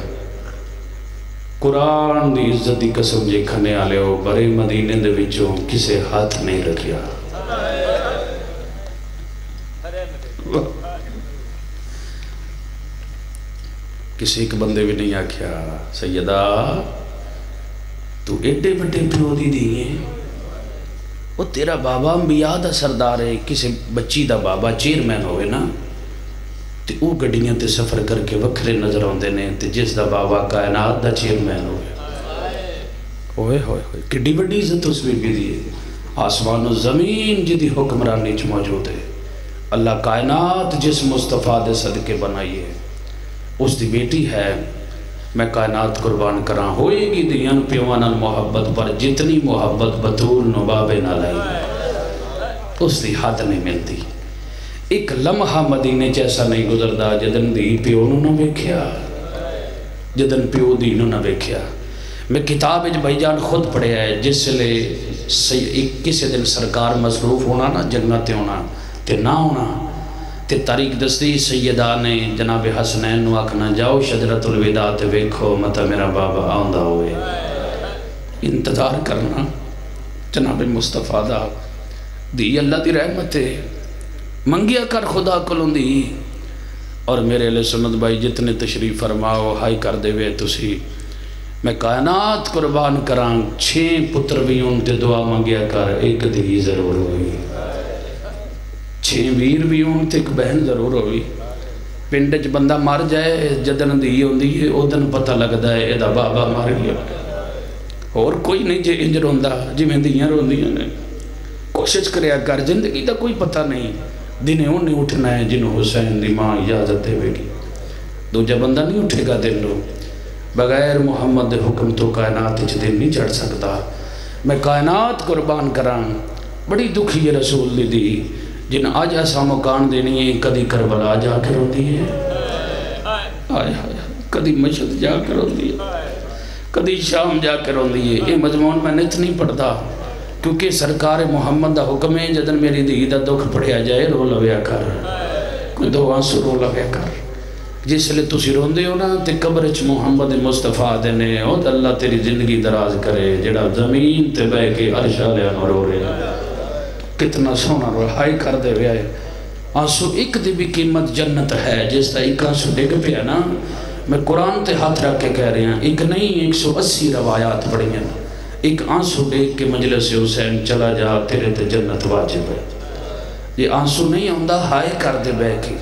قرآن دی عزت دی قسم جے کھنے آلے ہو برے مدینے دے وچوں کسے ہاتھ نہیں رکھیا. کسی ایک بندے بھی نہیں آکھیا سیدہ تو ایڈے بڑے پیو دی دیئے وہ تیرا بابا انبیاء دا سردار ہے. کسی بچی دا بابا چیئرمین ہوئے نا تے او گڈیاں تے سفر کر کے وکھرے نظر آندے نے تے جس دا بابا کائنات دا چیئرمین ہوئے ہوئے ہوئے ہوئے کڈی بڑی عزت اس بی بی دی. آسمان و زمین جدی حکمرانی چ موجود ہے. اللہ کائنات جس مصطفیٰ دے صدقے بنائی ہے اس دی بیٹی ہے. میں کائنات قربان کراں ہوئے گی دیاں پیوان محبت پر جتنی محبت بطول نبابے نہ لائی اس دی حد نہیں ملتی. ایک لمحہ مدینے جیسا نہیں گزردا جدن دی پیو نو نہ ویکھیا جدن پیو دی نو نہ ویکھیا. میں کتاب اج بھائی جان خود پڑھیا ہے جس لئے کسی دن سرکار مصروف ہونا نا جنت ہونا تے نہ ہونا تے تاریخ دستی سیدہ نے جناب حسنین نو آکھنا جاؤ شجرۃ الوداع تے ویکھو متا میرا بابا آندہ ہوئے. انتظار کرنا جناب مصطفیٰ دا دی اللہ دی رحمت منگیا کر خدا کلوں دی. اور میرے علیہ سنت بھائی جتنے تشریف فرماؤ ہائی کر دے وے تسی میں کائنات قربان کران 6 پتر بھی ان تے دعا منگیا کر ایک دی ضرور ہوئی. 6 ویر بھی ان تے ایک بہن ضرور ہوئی. پنڈ چ بندہ مر جائے جدن دی ہوندی ہے او دن پتہ لگدا ہے ادا بابا مر گیا. اور کوئی نہیں جے انج روندا جویں دیاں روندیاں نے. کوشش کریا کر زندگی دا کوئی پتہ نہیں دن انہیں اٹھنا ہے جنہوں حسین دی ماں اجازت دے گی. دوجا بندہ نہیں اٹھے گا دن لو بغیر محمد دے حکم تو کائنات اچھ دن نہیں چڑھ سکتا. میں کائنات قربان کران بڑی دکھی ہے رسول دی جن آج ایسا مکان دینی ہے کدی کربلا جا کر ہوتی ہے آئے کدی مشہد جا کر ہوتی ہے کدی شام جا کر ہوتی ہے. یہ مضمون میں نت نہیں پڑھتا کیونکہ سرکار محمد دا حکم ہے جدن میری دی دا دکھ پڑھیا جائے رو لویا کر کوئی دو آنسو رو لویا کر. جس لئے تسی روندے ہو نا تے قبرچ محمد مصطفیٰ دینے او اللہ تیری زندگی دراز کرے جڑا زمین تے بے کے عرشہ لیا نہ رو رہے کتنا سونا رہائی کر دے وے آئے. آنسو ایک دی بھی قیمت جنت ہے جس تا ایک آنسو ڈگ پیا نا میں قرآن تے ہاتھ رکھ کے کہہ رہے ہیں ایک نہیں 180 روایات پڑھی ہیں. ایک آنسو دیکھ کے مجلس حسین چلا جا تیرے تے جنت واجب ہے. یہ آنسو نہیں ہوندہ ہائے کر دے بے کی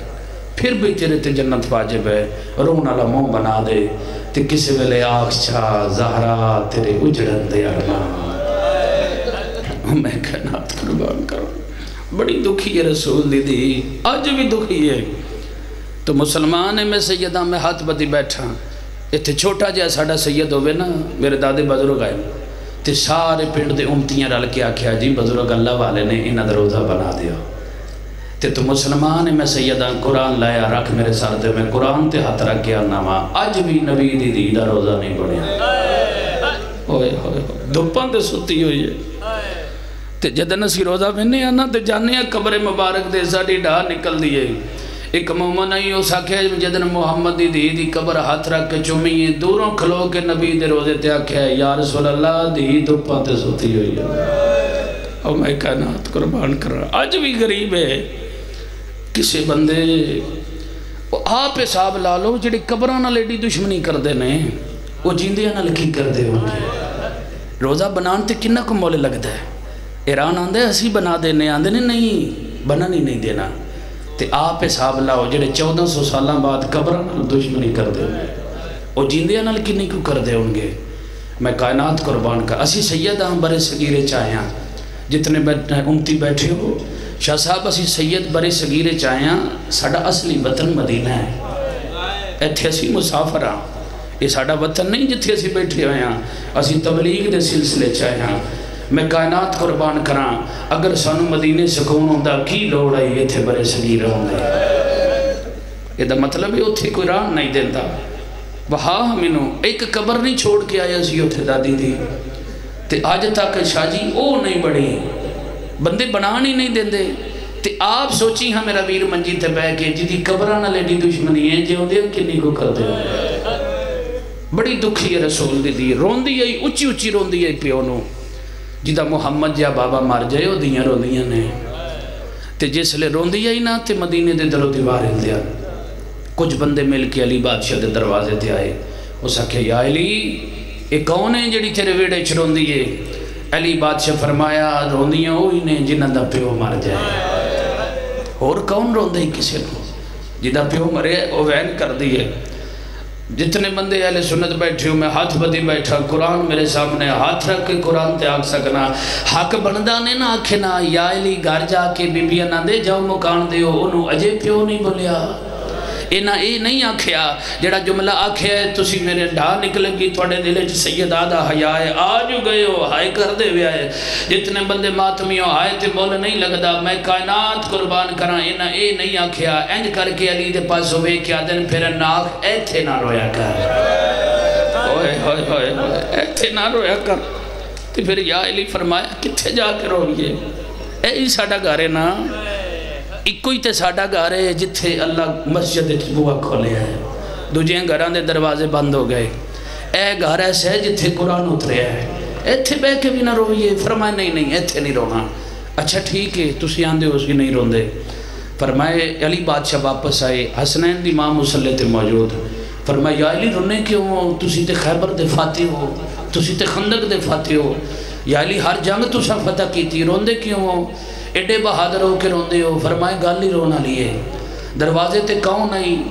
پھر بھی تیرے تے جنت واجب ہے. رون علا منہ بنا دے تے کسی ویلے آخ چھا زہرا تیرے اجڑن دے ارمان میں کائنات قربان کروں. بڑی دکھی ہے رسول دی آج بھی دکھی ہے. تو مسلمان ہے میں سیدہ میں ہاتھ بدی بیٹھا اتھے چھوٹا جہاں ساڑھا سید ہوئے نا میرے دادے بزرگ آئے تے سارے پنڈ دے امتیاں رل کے آکھیا جی بزرگ اللہ والے نے انہاں دا روزہ بنا دیا تے تو مسلمان ہے میں سیدہ قرآن لایا رکھ میرے سار دے میں قرآن تے ہاتھ رکھ کے آنا ماں آج بھی نبی دی دی دا روزہ نہیں بڑھیا ہوئے ہوئے دھپاں تے ستی ہوئی ہے تے جدن اسی روزہ بننے آنا تے جانے قبر مبارک دے ساڑی ڈھا نکل دیئے. ایک مومن آئی ہو ساکھے جدن محمد دی قبر ہاتھ رکھ کے چومی ہے دوروں کھلو کے نبی دے روزے تے آکھے یا رسول اللہ دی دھپاں تے ستی ہوئی ہے اور میں کائنات قربان کر رہا. آج بھی غریب ہے کسی بندے آپ حساب لا لو جڑی قبران لیڈی دشمنی کر دے نے وہ جیندیاں نہ لکھی کر دے ہوں گے. روزہ بنان تے کنہ کو مولے لگ دے ایران آندے اسی بنا دینے آندے نہیں بنانی نہیں دینا تے آپ حساب لاؤ جڑے 1400 سالہ بعد قبران دشمنی کر دے ہوں وہ جیندیاں نہ کنی کو کر دے ہوں گے. میں کائنات قربان کر اسی سید ہم برے صغیرے چاہیاں جتنے امتی بیٹھے ہو شاہ صاحب اسی سید برے صغیرے چاہیاں ساڑھا اصلی وطن مدینہ ہے. ایتھے اسی مسافر ہاں یہ ساڑھا وطن نہیں جتھے اسی بیٹھے ہوئے ہیں اسی تبلیغ دے سلسلے چاہیاں. میں کائنات قربان کراں اگر سانو مدینے سکون ہوندہ کی لوڑ آئی یہ تھے برے صغیرہ ہوندے یہ دا مطلب ہے اتھے کوئی راہ نہیں دیندہ. وہاں ہمیں ایک قبر نہیں چھوڑ کے آیا سی اتھے دادی دی تے آج تک شاہ جی او نہیں بڑی بندے بنان ہی نہیں دیندے تے آپ سوچی ہاں میرا ویر منجی تے بے کے جی دی قبرانہ لیڈی دشمنی ہے جے ہوندے کنی کو کر دے بڑی دکھی ہے رسول دی دی روندی ہے اچھی اچھی روندی ہے پیو نو جدہ محمد جا بابا مر جائے وہ دیاں روندیاں نے تے جس لے روندی ہے نا تے مدینے دے در و دیوار ہل دیا کچھ بندے مل کے علی بادشاہ دے دروازے تے آئے اس آکھے یا علی یہ کون ہے جڑی تیرے ویڑے چ روندی ہے علی بادشاہ فرمایا روندیاں وہی نے جنہ دا پیو مر جائے اور کون روندے کسی کو جدہ پیو مرے وہ وین کر دیئے جتنے بندے اہل سنت بیٹھے ہوں میں ہاتھ بدی بیٹھا قرآن میرے سامنے ہاتھ رکھ کے قرآن تے آگ سکنا حق بندہ نے نہ آکھنا یا علی گھر جا کے بی بیاں نہ دے جاؤ مکان دے ہو انہوں اجے پیو نہیں بولیا اینا اے نہیں آکھیا جڑا جملہ آکھیا ہے تسی میرے ڈھا نکلے گی تھوڑے دلے چ سید آدھا حیاء ہے آج گئے ہو ہائے کر دے ہوئے آئے جتنے بندے ماتمی ہو ہائے تے بول نہیں لگدا میں کائنات قربان کرا اینا اے نہیں آکھیا انج کر کے علی دے پاس ہوئے کیا دن پھر ناک ایتھے نہ رویا کر ہوئے ہوئے ہوئے ایتھے نہ رویا کر تے پھر یا علی فرمایا کتھے جا کے روئیے اے ہی ساڑھا گارے نا ایک تے ساڑھا گھر ہے جتھے اللہ مسجد بوا کھولے ہے دوجہیں گھران دے دروازے بند ہو گئے اے گھر ایسے ہے جتھے قرآن اترے ہے ایتھے بے کے بھی نہ روئیے فرمائے نہیں ایتھے نہیں رونا اچھا ٹھیک ہے تسی آندے ہو اس کی نہیں روندے فرمائے علی بادشاہ واپس آئے حسنین دی ماں مسلح تے موجود فرمائے یا علی رونے کیوں ہو تسی تے خیبر دے فاتح ہو تسی تے خندق دے فاتح ہو یا علی ہر جنگ تسا فتح کی تھی روندے کیوں ہو ایڈے بہادر ہو کے روندے ہو فرمائے گالی رونا لیے دروازے تے کون نہیں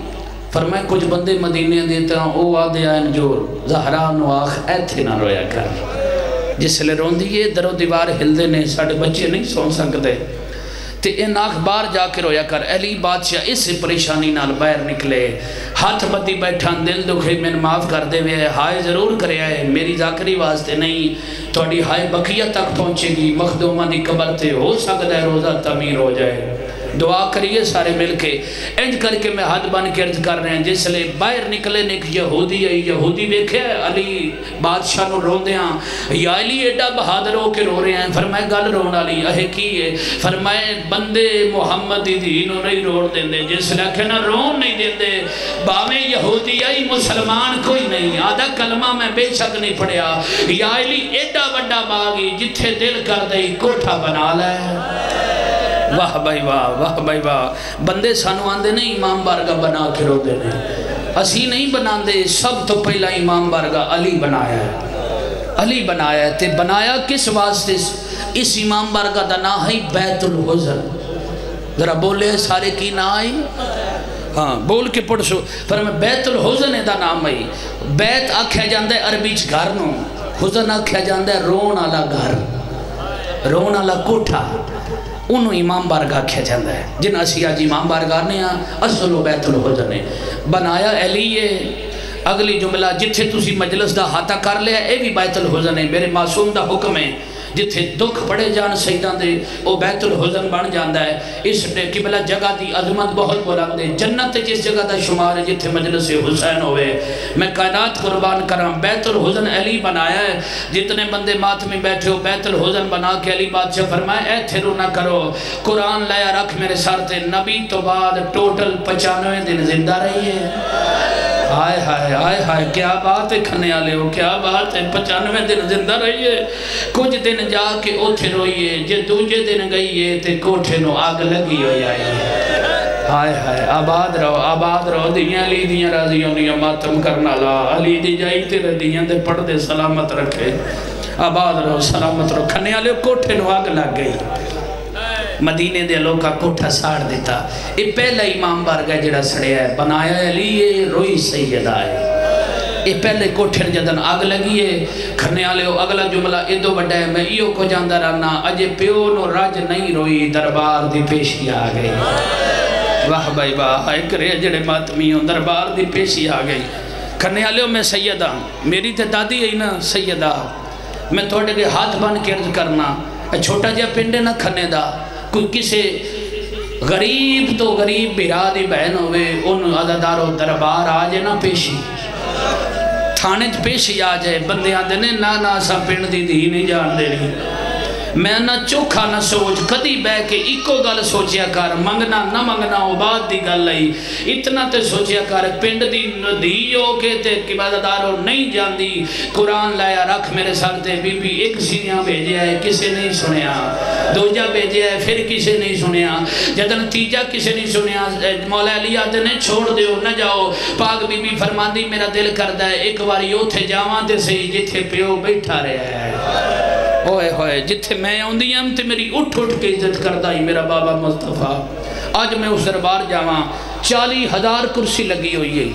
فرمائے کچھ بندے مدینے دیتا ہوں او آدھے آئین جو زہران و آخ ایتھے نہ رویا کر جس لے روندی ہے در و دیوار ہلدے نے ساڑھے بچے نہیں سون سکتے تے ان آخ بار جا کے رویا کر علی بادشاہ اس سے پریشانی نال باہر نکلے ہاتھ بدی بیٹھا دل دکھے میں معاف کر دے ہوئے ہائے ضرور کرے آئے میری ذاکری واسطے نہیں تھوڑی ہائے بقیہ تک پہنچے گی مخدومہ دی قبر تے ہو سکتا ہے روزہ تعمیر ہو جائے دعا کریے سارے مل کے انج کر کے میں حد بن کے عرض کر رہے ہیں جس لئے باہر نکلے نے ایک یہودی ہے یہودی دیکھے علی بادشاہ نو رو دے ہیں یا علی ایڈا بہادر ہو کے رو رہے ہیں فرمائے گل رون علی اہے کی ہے فرمائے بندے محمد دی دینوں نہیں رو دیں دے جس لئے کہنا رون نہیں دیں دے باویں یہودی آئی مسلمان کوئی نہیں آدھا کلمہ میں بے شک نہیں پڑھیا یا علی ایڈا وڈا باغی جتھے دل کر دے کوٹھا بنا لے واہ بھائی واہ بندے سانو آندے نہیں امام بارگاہ بنا کے رو دے نہیں اسی نہیں بنا دے سب تو پہلا امام بارگاہ علی بنایا ہے علی بنایا ہے تے بنایا کس واسطے اس امام بارگاہ دا نا ہے بیت الحزن ذرا بولے سارے کی نا آئی ہاں بول کے پڑھ سو پر میں بیت الحزن دا نام ہے بیت آکھیا جاندہ ہے عربی چ گھر نو حزن آکھیا جاندہ ہے رون آلا گھر رون آلا کوٹھا انہوں امام بارگاہ کیا جاندہ ہے جن اسی آج امام بارگاہ نے اصل و بیت الحزن نے بنایا علیہ اگلی جملہ جتھے تسی مجلس دا ہاتھا کر لیا اے بھی بیت الحزن ہے میرے معصوم دا حکم ہے جتھے دکھ پڑے جان سیدان دے او بیت الحزن بن جاندہ ہے اس نے قبلہ جگہ دی عظمت بہت بلند ہے جنت جس جگہ دا شمار ہے جتھے مجلس حسین ہوئے میں کائنات قربان کرام بیت الحزن علی بنایا ہے جتنے بندے ماتمی بیٹھے ہو بیت الحزن بنا کے علی بادشاہ فرمائے اے تھے رو نہ کرو قرآن لیا رکھ میرے سار تے نبی تو بعد ٹوٹل 95 دن زندہ رہی ہے آئے ہائے آئے ہائے کیا بات ہے کھنے آلے ہو کیا بات ہے 95 دن زندہ رہیے کچھ دن جا کے اوتھے روئیے جے دوجے دن گئیے تے کوٹھے نو آگ لگی ہوئی آئیے ہائے ہائے آباد رہو دیاں علی دیاں راضیوں نے ماتم کرنا لا علی دی جائی تیرے دیاں دے پڑھ دے سلامت رکھے آباد رہو سلامت رہو کھنے آلے کوٹھے نو آگ لگ گئی مدینے دے لوگا کوٹھا ساڑ دیتا یہ پہلا امام بارگاہ جڑا سڑیا ہے بنایا علی روئی سیدہ ہے یہ پہلے کوٹھے جدن آگ لگی ہے کھنے آلے ہو اگلا جملہ ادو بڑھا ہے میں ایو کو جاندہ رہنا اجے پیو نو راج نہیں روئی دربار دی پیشی آگئی واہ بھائی واہ ایک رے جڑے ماتمی ہوں دربار دی پیشی آگئی کھنے آلے ہو میں سیدہ میری تے دادی ہے نا سیدہ میں توڑے کے ہاتھ بان کے عرض کرنا چھوٹا جا پنڈے نہ کھنے دا کوئی کسے غریب تو غریب برادی بہن ہوئے ان عددارو دربار آجے نا پیشی تھانے پیشی آجے بندے آدھے نے نا سا پنڈ دی دی نہیں جان دے رہی میں نہ چوکھا نہ سوچ کدی بہ کے ایکو گل سوچیا کر منگنا نہ منگنا وہ بات دی گل آئی اتنا تے سوچیا کر پنڈ دی ندی ہو کے تے عبادتداروں نہیں جاندی قرآن لایا رکھ میرے سر تے بی بی ایک سینیاں بھیجیا ہے کسے نہیں سنیا دوجہ بھیجیا ہے پھر کسے نہیں سنیا جدن تیجہ کسے نہیں سنیا مولا علی آدھے نے چھوڑ دیو نہ جاؤ پاک بی بی فرماندی میرا دل کردہ ہے ایک باری اوتھے جاواں تے صحیح جتھے پیو بیٹھا رہا ہے ہوئے ہوئے جتھے میں آندی ہم تے میری اٹھ کے عزت کردہ ہی میرا بابا مصطفیٰ آج میں اس دربار جاواں 40,000 کرسی لگی ہوئی ہے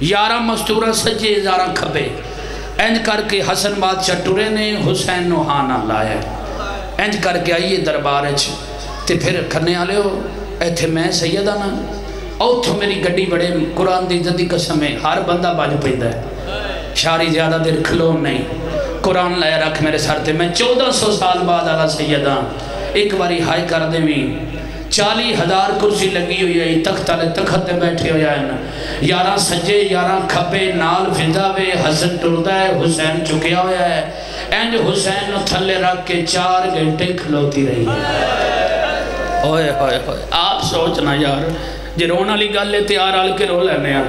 11 مستورہ سجے 11 کھبے اینج کر کے حسن بادشاہ ٹورے نے حسین نوحانہ لایا اینج کر کے آئیے دربار تے پھر کھنے آلے ہو ایتھے میں سیدہ نا اوتھو میری گڑی بڑے قرآن دی عزت دی قسم ہے ہر بندہ باج پیدا ہے شاری زیادہ دیر کھلو نہیں قرآن لائے رکھ میرے سر تے میں 1400 سال بعد آلہ سیدہ ایک باری ہائے کر دے میں 40,000 کرسی لگی ہوئی ہے تخت آلے تخت بیٹھے ہویا ہے 11 سجے 11 کھپے نال فضاوے حسن ٹردہ ہے حسین چکیا ہویا ہے اینج حسین نو تھلے رکھ کے 4 گھنٹے کھلوتی رہی ہے اوئے ہوئے ہوئے آپ سوچنا یار جی رونا لی گال لیتے آر آل کے رو لینے ہیں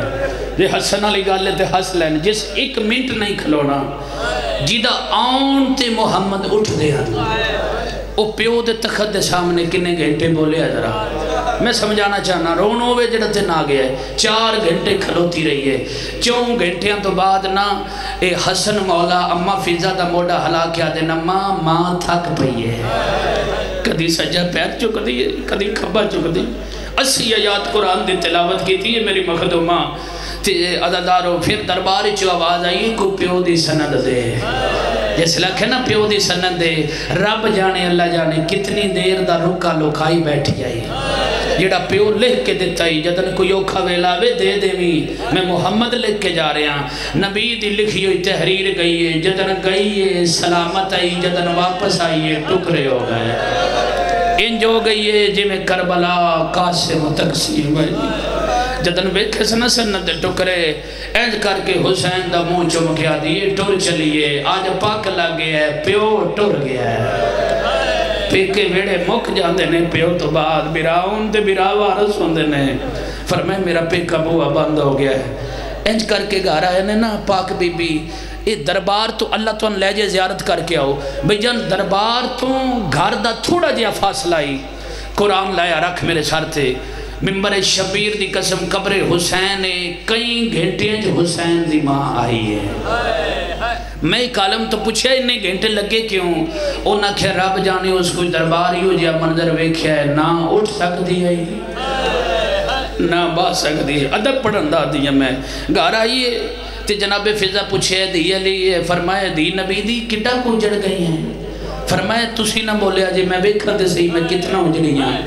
جی حسن علی گال لیتے حس لینے جس 1 منٹ نہیں کھلونا جیدہ آن تے محمد اٹھ دے او پیو دے تخت دے سامنے کنے گھنٹے بولے ادھرا میں سمجھانا چاہنا رونو وے جڑتے نہ گیا ہے 4 گھنٹے کھلوتی رہی ہے 4 گھنٹیاں تو بعد نا اے حسن مولا اممہ فیضہ دا موڑا حلا کیا دے نا ماں تھک پئی ہے کدی سجا پیر چک دی کدی کھبا چک دی 80 آیات قرآن دی تلاوت کی تھی میری مخدومہ عددارو پھر دربار چو آواز آئی کو پیو دی سند دے جیسے لکھے نا پیو دی سند دے رب جانے اللہ جانے کتنی دیر دا رکا لکھائی بیٹھی آئی جیڑا پیو لکھ کے دیتا ہی جدن کوئی اوکھا ویلاوے دے دے میں محمد لکھ کے جا رہے ہیں نبی دی لکھی ہوئی تحریر گئی ہے جدن گئی ہے سلامت آئی جدن واپس آئی ہے ٹکرے ہو گئے انج ہو گئی ہے جی میں کربلا قاسم تقسیم جدن بیکھے سنا سنت ٹکرے اینج کر کے حسین دا منہ چمکیا دیئے ٹور چلیے آج پاک لگ گیا ہے پیو ٹور گیا ہے پیکے ویڑے مک جاندے نے پیو تو بعد بیراؤن دے بیراوارس ہوندے نے فرمائے میرا پیکا بوا بند ہو گیا ہے اینج کر کے گھر آئے نے نا پاک بی بی اے دربار تو اللہ تو ان لے جے زیارت کر کے آؤ بھئی جان دربار تو گھر دا تھوڑا جیا فاصلہ ہی قرآن لایا رکھ میرے سر تھے ممبر شبیر دی قسم قبر حسین کئی گھنٹے جو حسین دی ماں آئی ہے میں ایک عالم تو پوچھے انہیں گھنٹے لگے کیوں انہاں کہے رب جانے اس کو دربار ہی ہو جیا منظر ویکھیا ہے نہ اٹھ سکتی ہے نہ با سکتی ہے ادب پڑھن دا دیا میں گھر آئیے تے جناب فضا پوچھے دی علی فرمایا دی نبی دی کٹا کو جڑ گئی ہیں فرمایا تسی نہ بولے آجے میں بیکھا دے صحیح میں کتنا اجڑی ہیں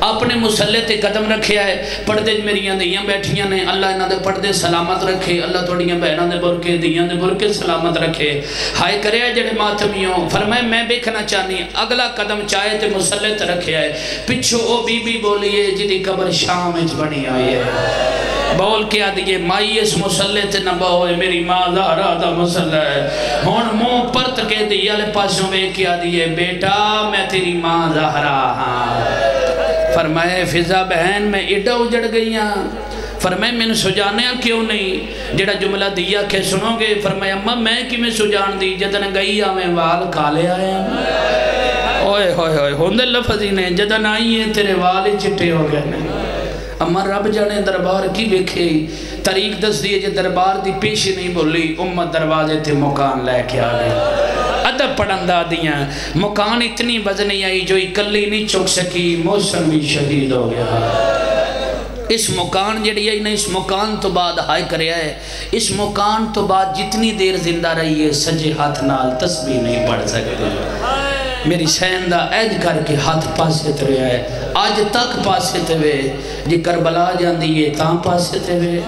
اپنے مسلح تے قدم رکھے آئے پردے میریاں دیاں بیٹھیاں نے اللہ انہاں دے پردے سلامت رکھے اللہ توڑیاں بہناں دے برکے دیاں دے برکے سلامت رکھے ہائے کرے آئے جڑے ماتمیوں فرمائے میں بیکھنا چاہنی اگلا قدم چاہے تے مسلح تے رکھے آئے پچھو او بی بی بولیے جدی قبر شام اچ بنی آئی ہے بول کیا دیئے مائی اس مسلح تے نہ بہوئے میری ماں زہرا دا مسلح ہے ہون مو پرت کے دیئے لے پاسوں میں کیا دیئے بیٹا میں تیری ماں زہرا ہاں فرمائے فضا بہن میں ایڈا اجڑ گئیاں فرمائے میں نے سجانیاں کیوں نہیں جڑا جملہ دیا کہ سنو گے فرمائے اممہ میں کی میں سجان دی جدن گئیاں میں وال کالے آئے ہیں اوئے ہوئے ہوئے ہوندے لفظی نے جدن آئی ہیں تیرے وال چٹے ہو گئے نے اما رب جانے دربار کی بیکھے طریق دس دیئے جے دربار دی پیشی نہیں بولی امت دروازے تے مکان لے کے آگئے ادب پڑھندہ دیاں مکان اتنی وزنی آئی جو اکلی نہیں چک سکی موسم بھی شہید ہو گیا اس مکان جڑی ہے اس مکان تو بعد ہائے کرے آئے اس مکان تو بعد جتنی دیر زندہ رہی ہے سجے ہاتھ نال تسبیح نہیں پڑھ سکتے میری سیندہ ایج کر کے ہاتھ پاسے ترے آئے آج تک پاسے تے جی کربلا جان دیئے تاں پاسے تے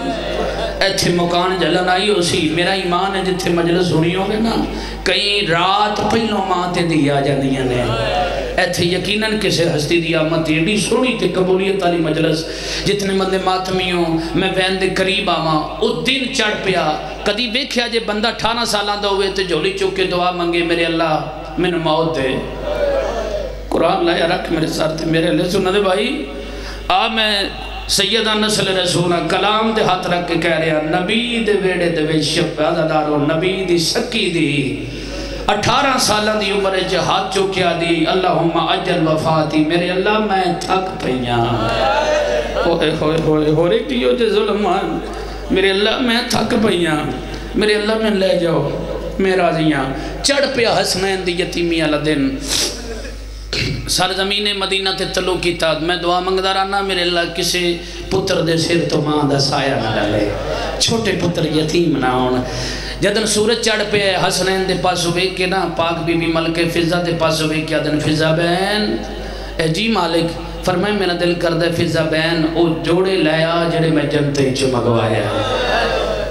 ایتھے مکان جلن آئی ہو سی میرا ایمان ہے جتھے مجلس ہونی ہوگے نا کئی رات پہلوں ماں تے دیا جان دیا نے ایتھے یقیناً کسے ہستی دیا آمد ایڈی سونی تے قبولیت علی مجلس جتنے مندے ماتمیوں میں وین دے قریب آماں او دن چڑھ پیا کدی بیکھیا جے بندہ 18 سالان دا ہوئے تے جھولی چوک کے دعا منگے میرے اللہ میں نے موت دے قرآن لایا رکھ میرے ساتھ میرے لئے سننا دے بھائی میں سیدہ نسل رسولہ کلام دے ہاتھ رکھ کے کہہ رہا نبی دے ویڑے دے ویشپ عزادارو نبی دی سکی دی 18 سالہ دی عمر ہاتھ چوکیا دی اللہم اجل وفاتی میرے اللہ میں تھک پہیاں ہوئے ہوئے ہوئے ہو رہی کیوں جے ظلمان میرے اللہ میں تھک پہیاں میرے اللہ میں لے جاؤ میں راضیاں چڑھ پیا حسنین دی یتیمی علی دن سرزمین مدینہ تے تلو کی تاد میں دعا منگدارانا میرے اللہ کسی پتر دے سر تو ماں دا سایہ نہ ڈالے چھوٹے پتر یتیم نہ ہون جدن سورج چڑھ پہ حسنین دے پاس ہوئے کہ نا پاک بی بی ملک فضا دے پاس ہوئے کہ آدن فضا بین اے جی مالک فرمائے میرا دل کردے فضا بین او جوڑے لیا جڑے میں جنتے چمگوایا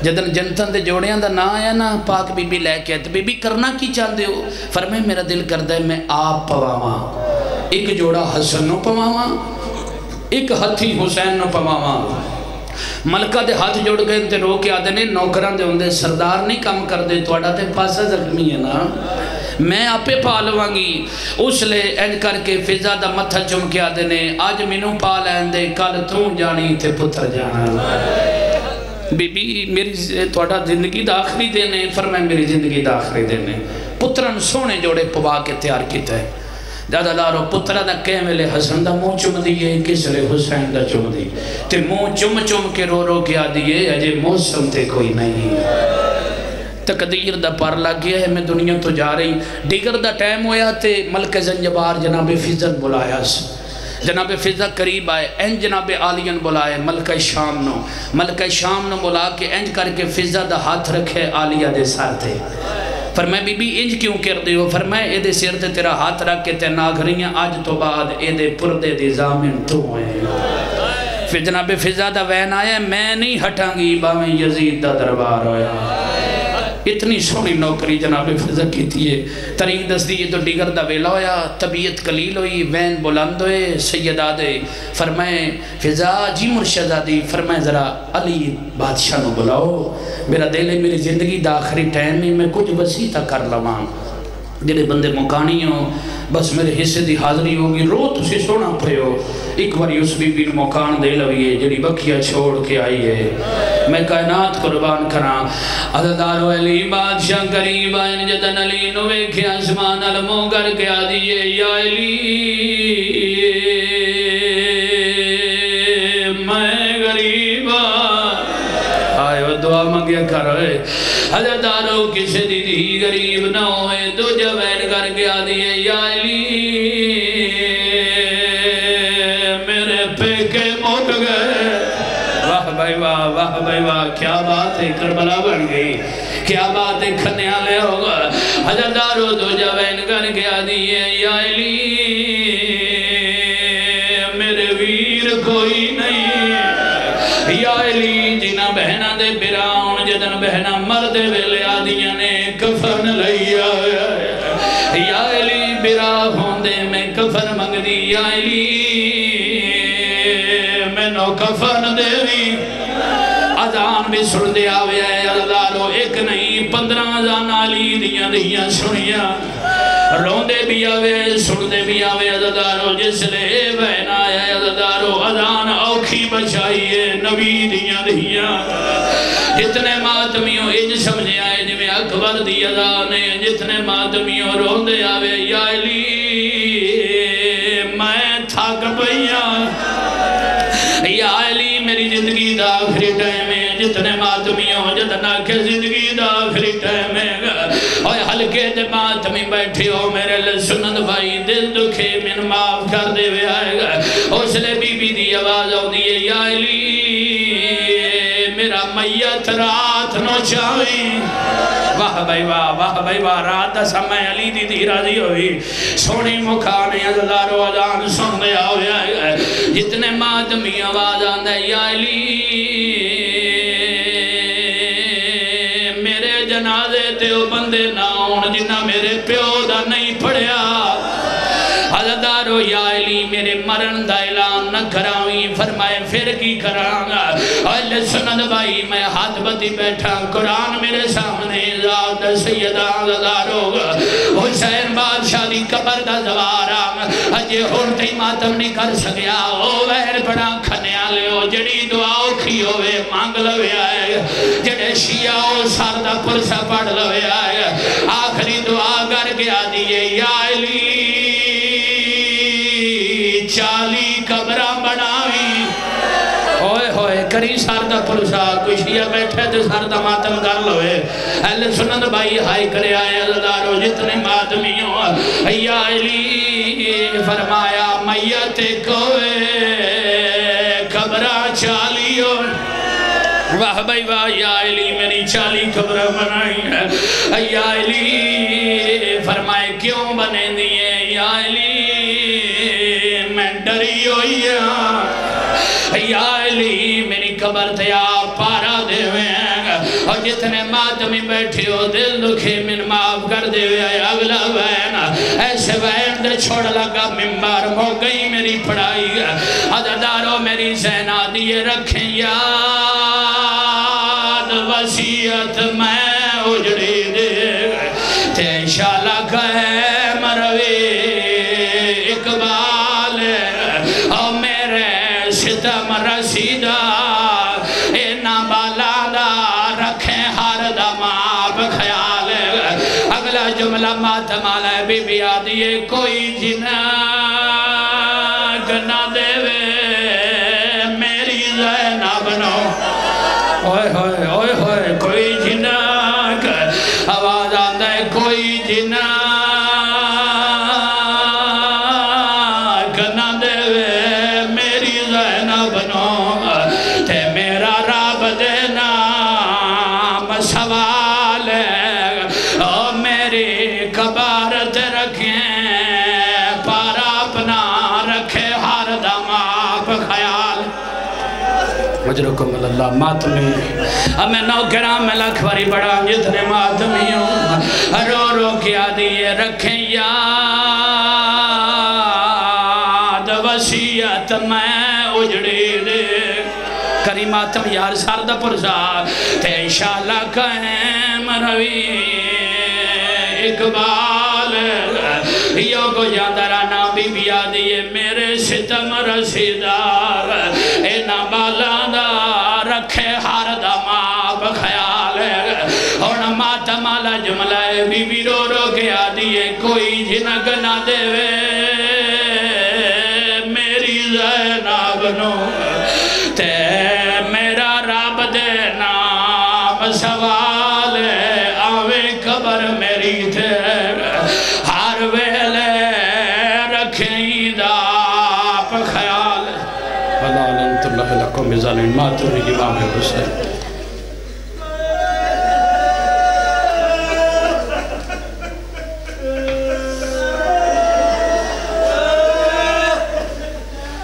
جدن جنتن دے جوڑیاں دا نا آیا نا پاک بی بی لے کے بی بی کرنا کی چاہتے ہو فرمائے میرا دل کردے میں آپ پواما ایک جوڑا حسن نو پواما ایک ہتھی حسین نو پواما ملکہ دے ہاتھ جوڑ گئے تے رو کے آدھے نے نوکران دے ہوندے سردار نہیں کام کر دے تو آڑا تے پاسا زخمی ہے نا میں آپے پالواں گی اس لے اینڈ کر کے فضا دا متھا چم کے آدھے نے آج منو پال ایندے کل تو جانی تے پتر جانا بی بی میری توڑا زندگی دا آخری دینے فرمائے میری زندگی دا آخری دینے پتران سونے جوڑے پوا کے تیار کیتا ہے دادا دارو پترہ دا کہہ ملے حسن دا مو چم دیئے کس لے حسین دا چم دی تے مو چم چم کے رو رو کیا دیئے اجے موسم تے کوئی نہیں تقدیر دا پر لگ گیا ہے میں دنیا تو جا رہی دیگر دا ٹائم ہویا تے ملک زنجبار جناب فضل بلایا جناب فضل قریب آئے اینج جناب آلین بلائے ملکہ شام نو بلا کے اینج کر کے فضل دا ہاتھ رکھے آلیہ دے ساتھے فرمائے بی بی انج کیوں کر دے ہو فرمائے اے دے سیر تے تیرا ہاتھ رکھ کے تے ناگھریاں آج تو بعد اے دے پردے دے زامن تو ہیں پھر جناب فضا دا وین آیا میں نہیں ہٹاں گی باویں یزید دا دربار ہویا اتنی سونی نوکری جناب فضا کی تھی ہے تاریخ دس دی تو دیگر دا ویلا ہویا طبیعت قلیل ہوئی وین بلند ہوئے سیدہ دے فرمائے فضا جی مرشدہ دی فرمائے ذرا علی بادشاہ نو بلاؤ میرا دل ہے میری زندگی دا آخری ٹائم میں کچھ وسیطہ کر لواں جڑے بندے مکانی ہو بس میرے حصے دی حاضری ہوگی رو تسی سونا پڑے ہو ایک باری اس بی بی مکان دے لوئیے جڑی بکیا چھوڑ کے آئی ہے میں کائنات قربان کراں عددارو علی بادشاہ قریب آئین جدن علی نوے کیا اسمان علموں کر کے آدھیے یا علی میں غریب آئے دعا مانگیا کرے حضرتارو کسی دی غریب نہ ہوئے تو جوین کر کے آدھیے یا علی میرے پیکے موٹ گئے واہ بھائی واہ کیا بات ہے کربلا بن گئی کیا بات ہے کھنے آلے ہوگا حضرتارو تو جوین کر کے آدھیے یا علی میرے ویر کوئی نہیں یا علی جنہ بہنہ دے براؤن جدن بہنہ مرد ویلے آدھیاں نے کفن لیا یا علی برا ہوندے میں کفن منگ دی یا علی میں نو کفن دے بھی اذان بھی سن دے آوے اللہ رو ایک نہیں 15 اذان علی دیاں سنیاں روندے بھی آوے سنتے بھی آوے عزدارو جس لے بہن آیا عزدارو اذان اوکھی بچائیے نبی دیاں جتنے ماتمیوں اج سمجھے آئے جو میں اکبر دی اذانے جتنے ماتمیوں روندے آوے یا علی میں تھک پئیاں یا علی میری زندگی دا آخری ٹائم ہے جتنے ماتمیوں جتنا کہ زندگی دا آخری ٹائم ہے اور ہلکے دے ماتمی بیٹھے ہو میرے لئے سنت بھائی دل دکھے من معاف کر دے ہوئے آئے گا اس لئے بی بی دی آواز ہو دیئے یا علی میرا میت رات نو چاہویں واہ بھائی واہ رات دا سمیں علی دی راضی ہوئی سونی مکھانے عزدارو اذان سن دے آوے آئے گا جتنے ماتمی آواز آندے یا علی میرے جنازے تے او بندے ناؤن جنہ میرے پیو دا نہیں پڑھیا حضرتارو یا علی میرے مرن دا اعلان نہ کراویں فرمائے پھر کی کرانگا اہل سنت بھائی میں ہاتھ بدی بیٹھا قرآن میرے سامنے ذات سیدہ زدارو حسین بادشاہ دی قبر دا زوارا اجے ہوتے ماتم نہیں کر سکیا او وہر بڑا کھنیا لیو جڑی دعا اوکھی ہوئے مانگ لوے آئے جڑے شیعہ او ساردہ پرسہ پڑھ لوے آئے آخری دعا کر گیا دیئے یا علی 40 قبرہ بناوی ہوئے ہوئے کری ساردہ پرسہ کوئی شیعہ بیٹھے تو ساردہ ماتم کر لوے اہل سنت بھائی ہائی کرے آئے عزدارو جتنے ماتمیوں یا علی فرمایا میت کوئے قبرہ 40 واہ بھائی واہ یا علی میری 40 قبرہ بنائی ہے یا علی فرمائے کیوں بنے دیئے یا علی میں ڈری ہوئی یا علی میری قبر تیا پارا دے ہوئے اور جتنے ماتمی بیٹھے ہو دل دکھے من معاف کر دے ہوئے اگلا وین ایسے وین دے چھوڑ لگا ممبر ہو گئی میری پڑھائی عددارو میری زینہ دیئے رکھیں یاد وسیعت میں اجڑی دے تے انشاءاللہ کہے مروی اقبال اور میرے ستم رسیدہ اینا بالا دا رکھیں ہر دماغ خیال اگلا جملہ ماتمالا ہے بی بی آدھیے کوئی جناگ نہ دے میری زینب نو اوئے ہوئے اوئے ہوئے کوئی جناگ آواز آدھا ہے کوئی جناگ نہ دے میری زینب نو تے میرا رب دینا سوال ہے اور میری قبارت رکھیں پارا اپنا رکھے ہر دم آپ خیال مجرکم اللہ ماتمی اب میں نو کرام میں لکھواری بڑا جتنے ماتمیوں رو رو کیا دیئے رکھیں یاد وسیعت میں اجڑی دے کری ماتم یار ساردہ پرزا تے انشاءاللہ کہیں مروی اقبال یو کو جاندرانا بی بی آدھیے میرے ستم رسیدار اینا بالا دا رکھے ہر دماغ خیال اور ماتمالا جملہ بی بی رو رو کے آدھیے کوئی جنگ نہ دے میری زینب نو تے میرا رب دے نام سوال آوے قبر میری تھے ہر ویلے رکھیں دا آپ خیال اللہ علمت اللہ لکم بظالم ماتمی امام حسین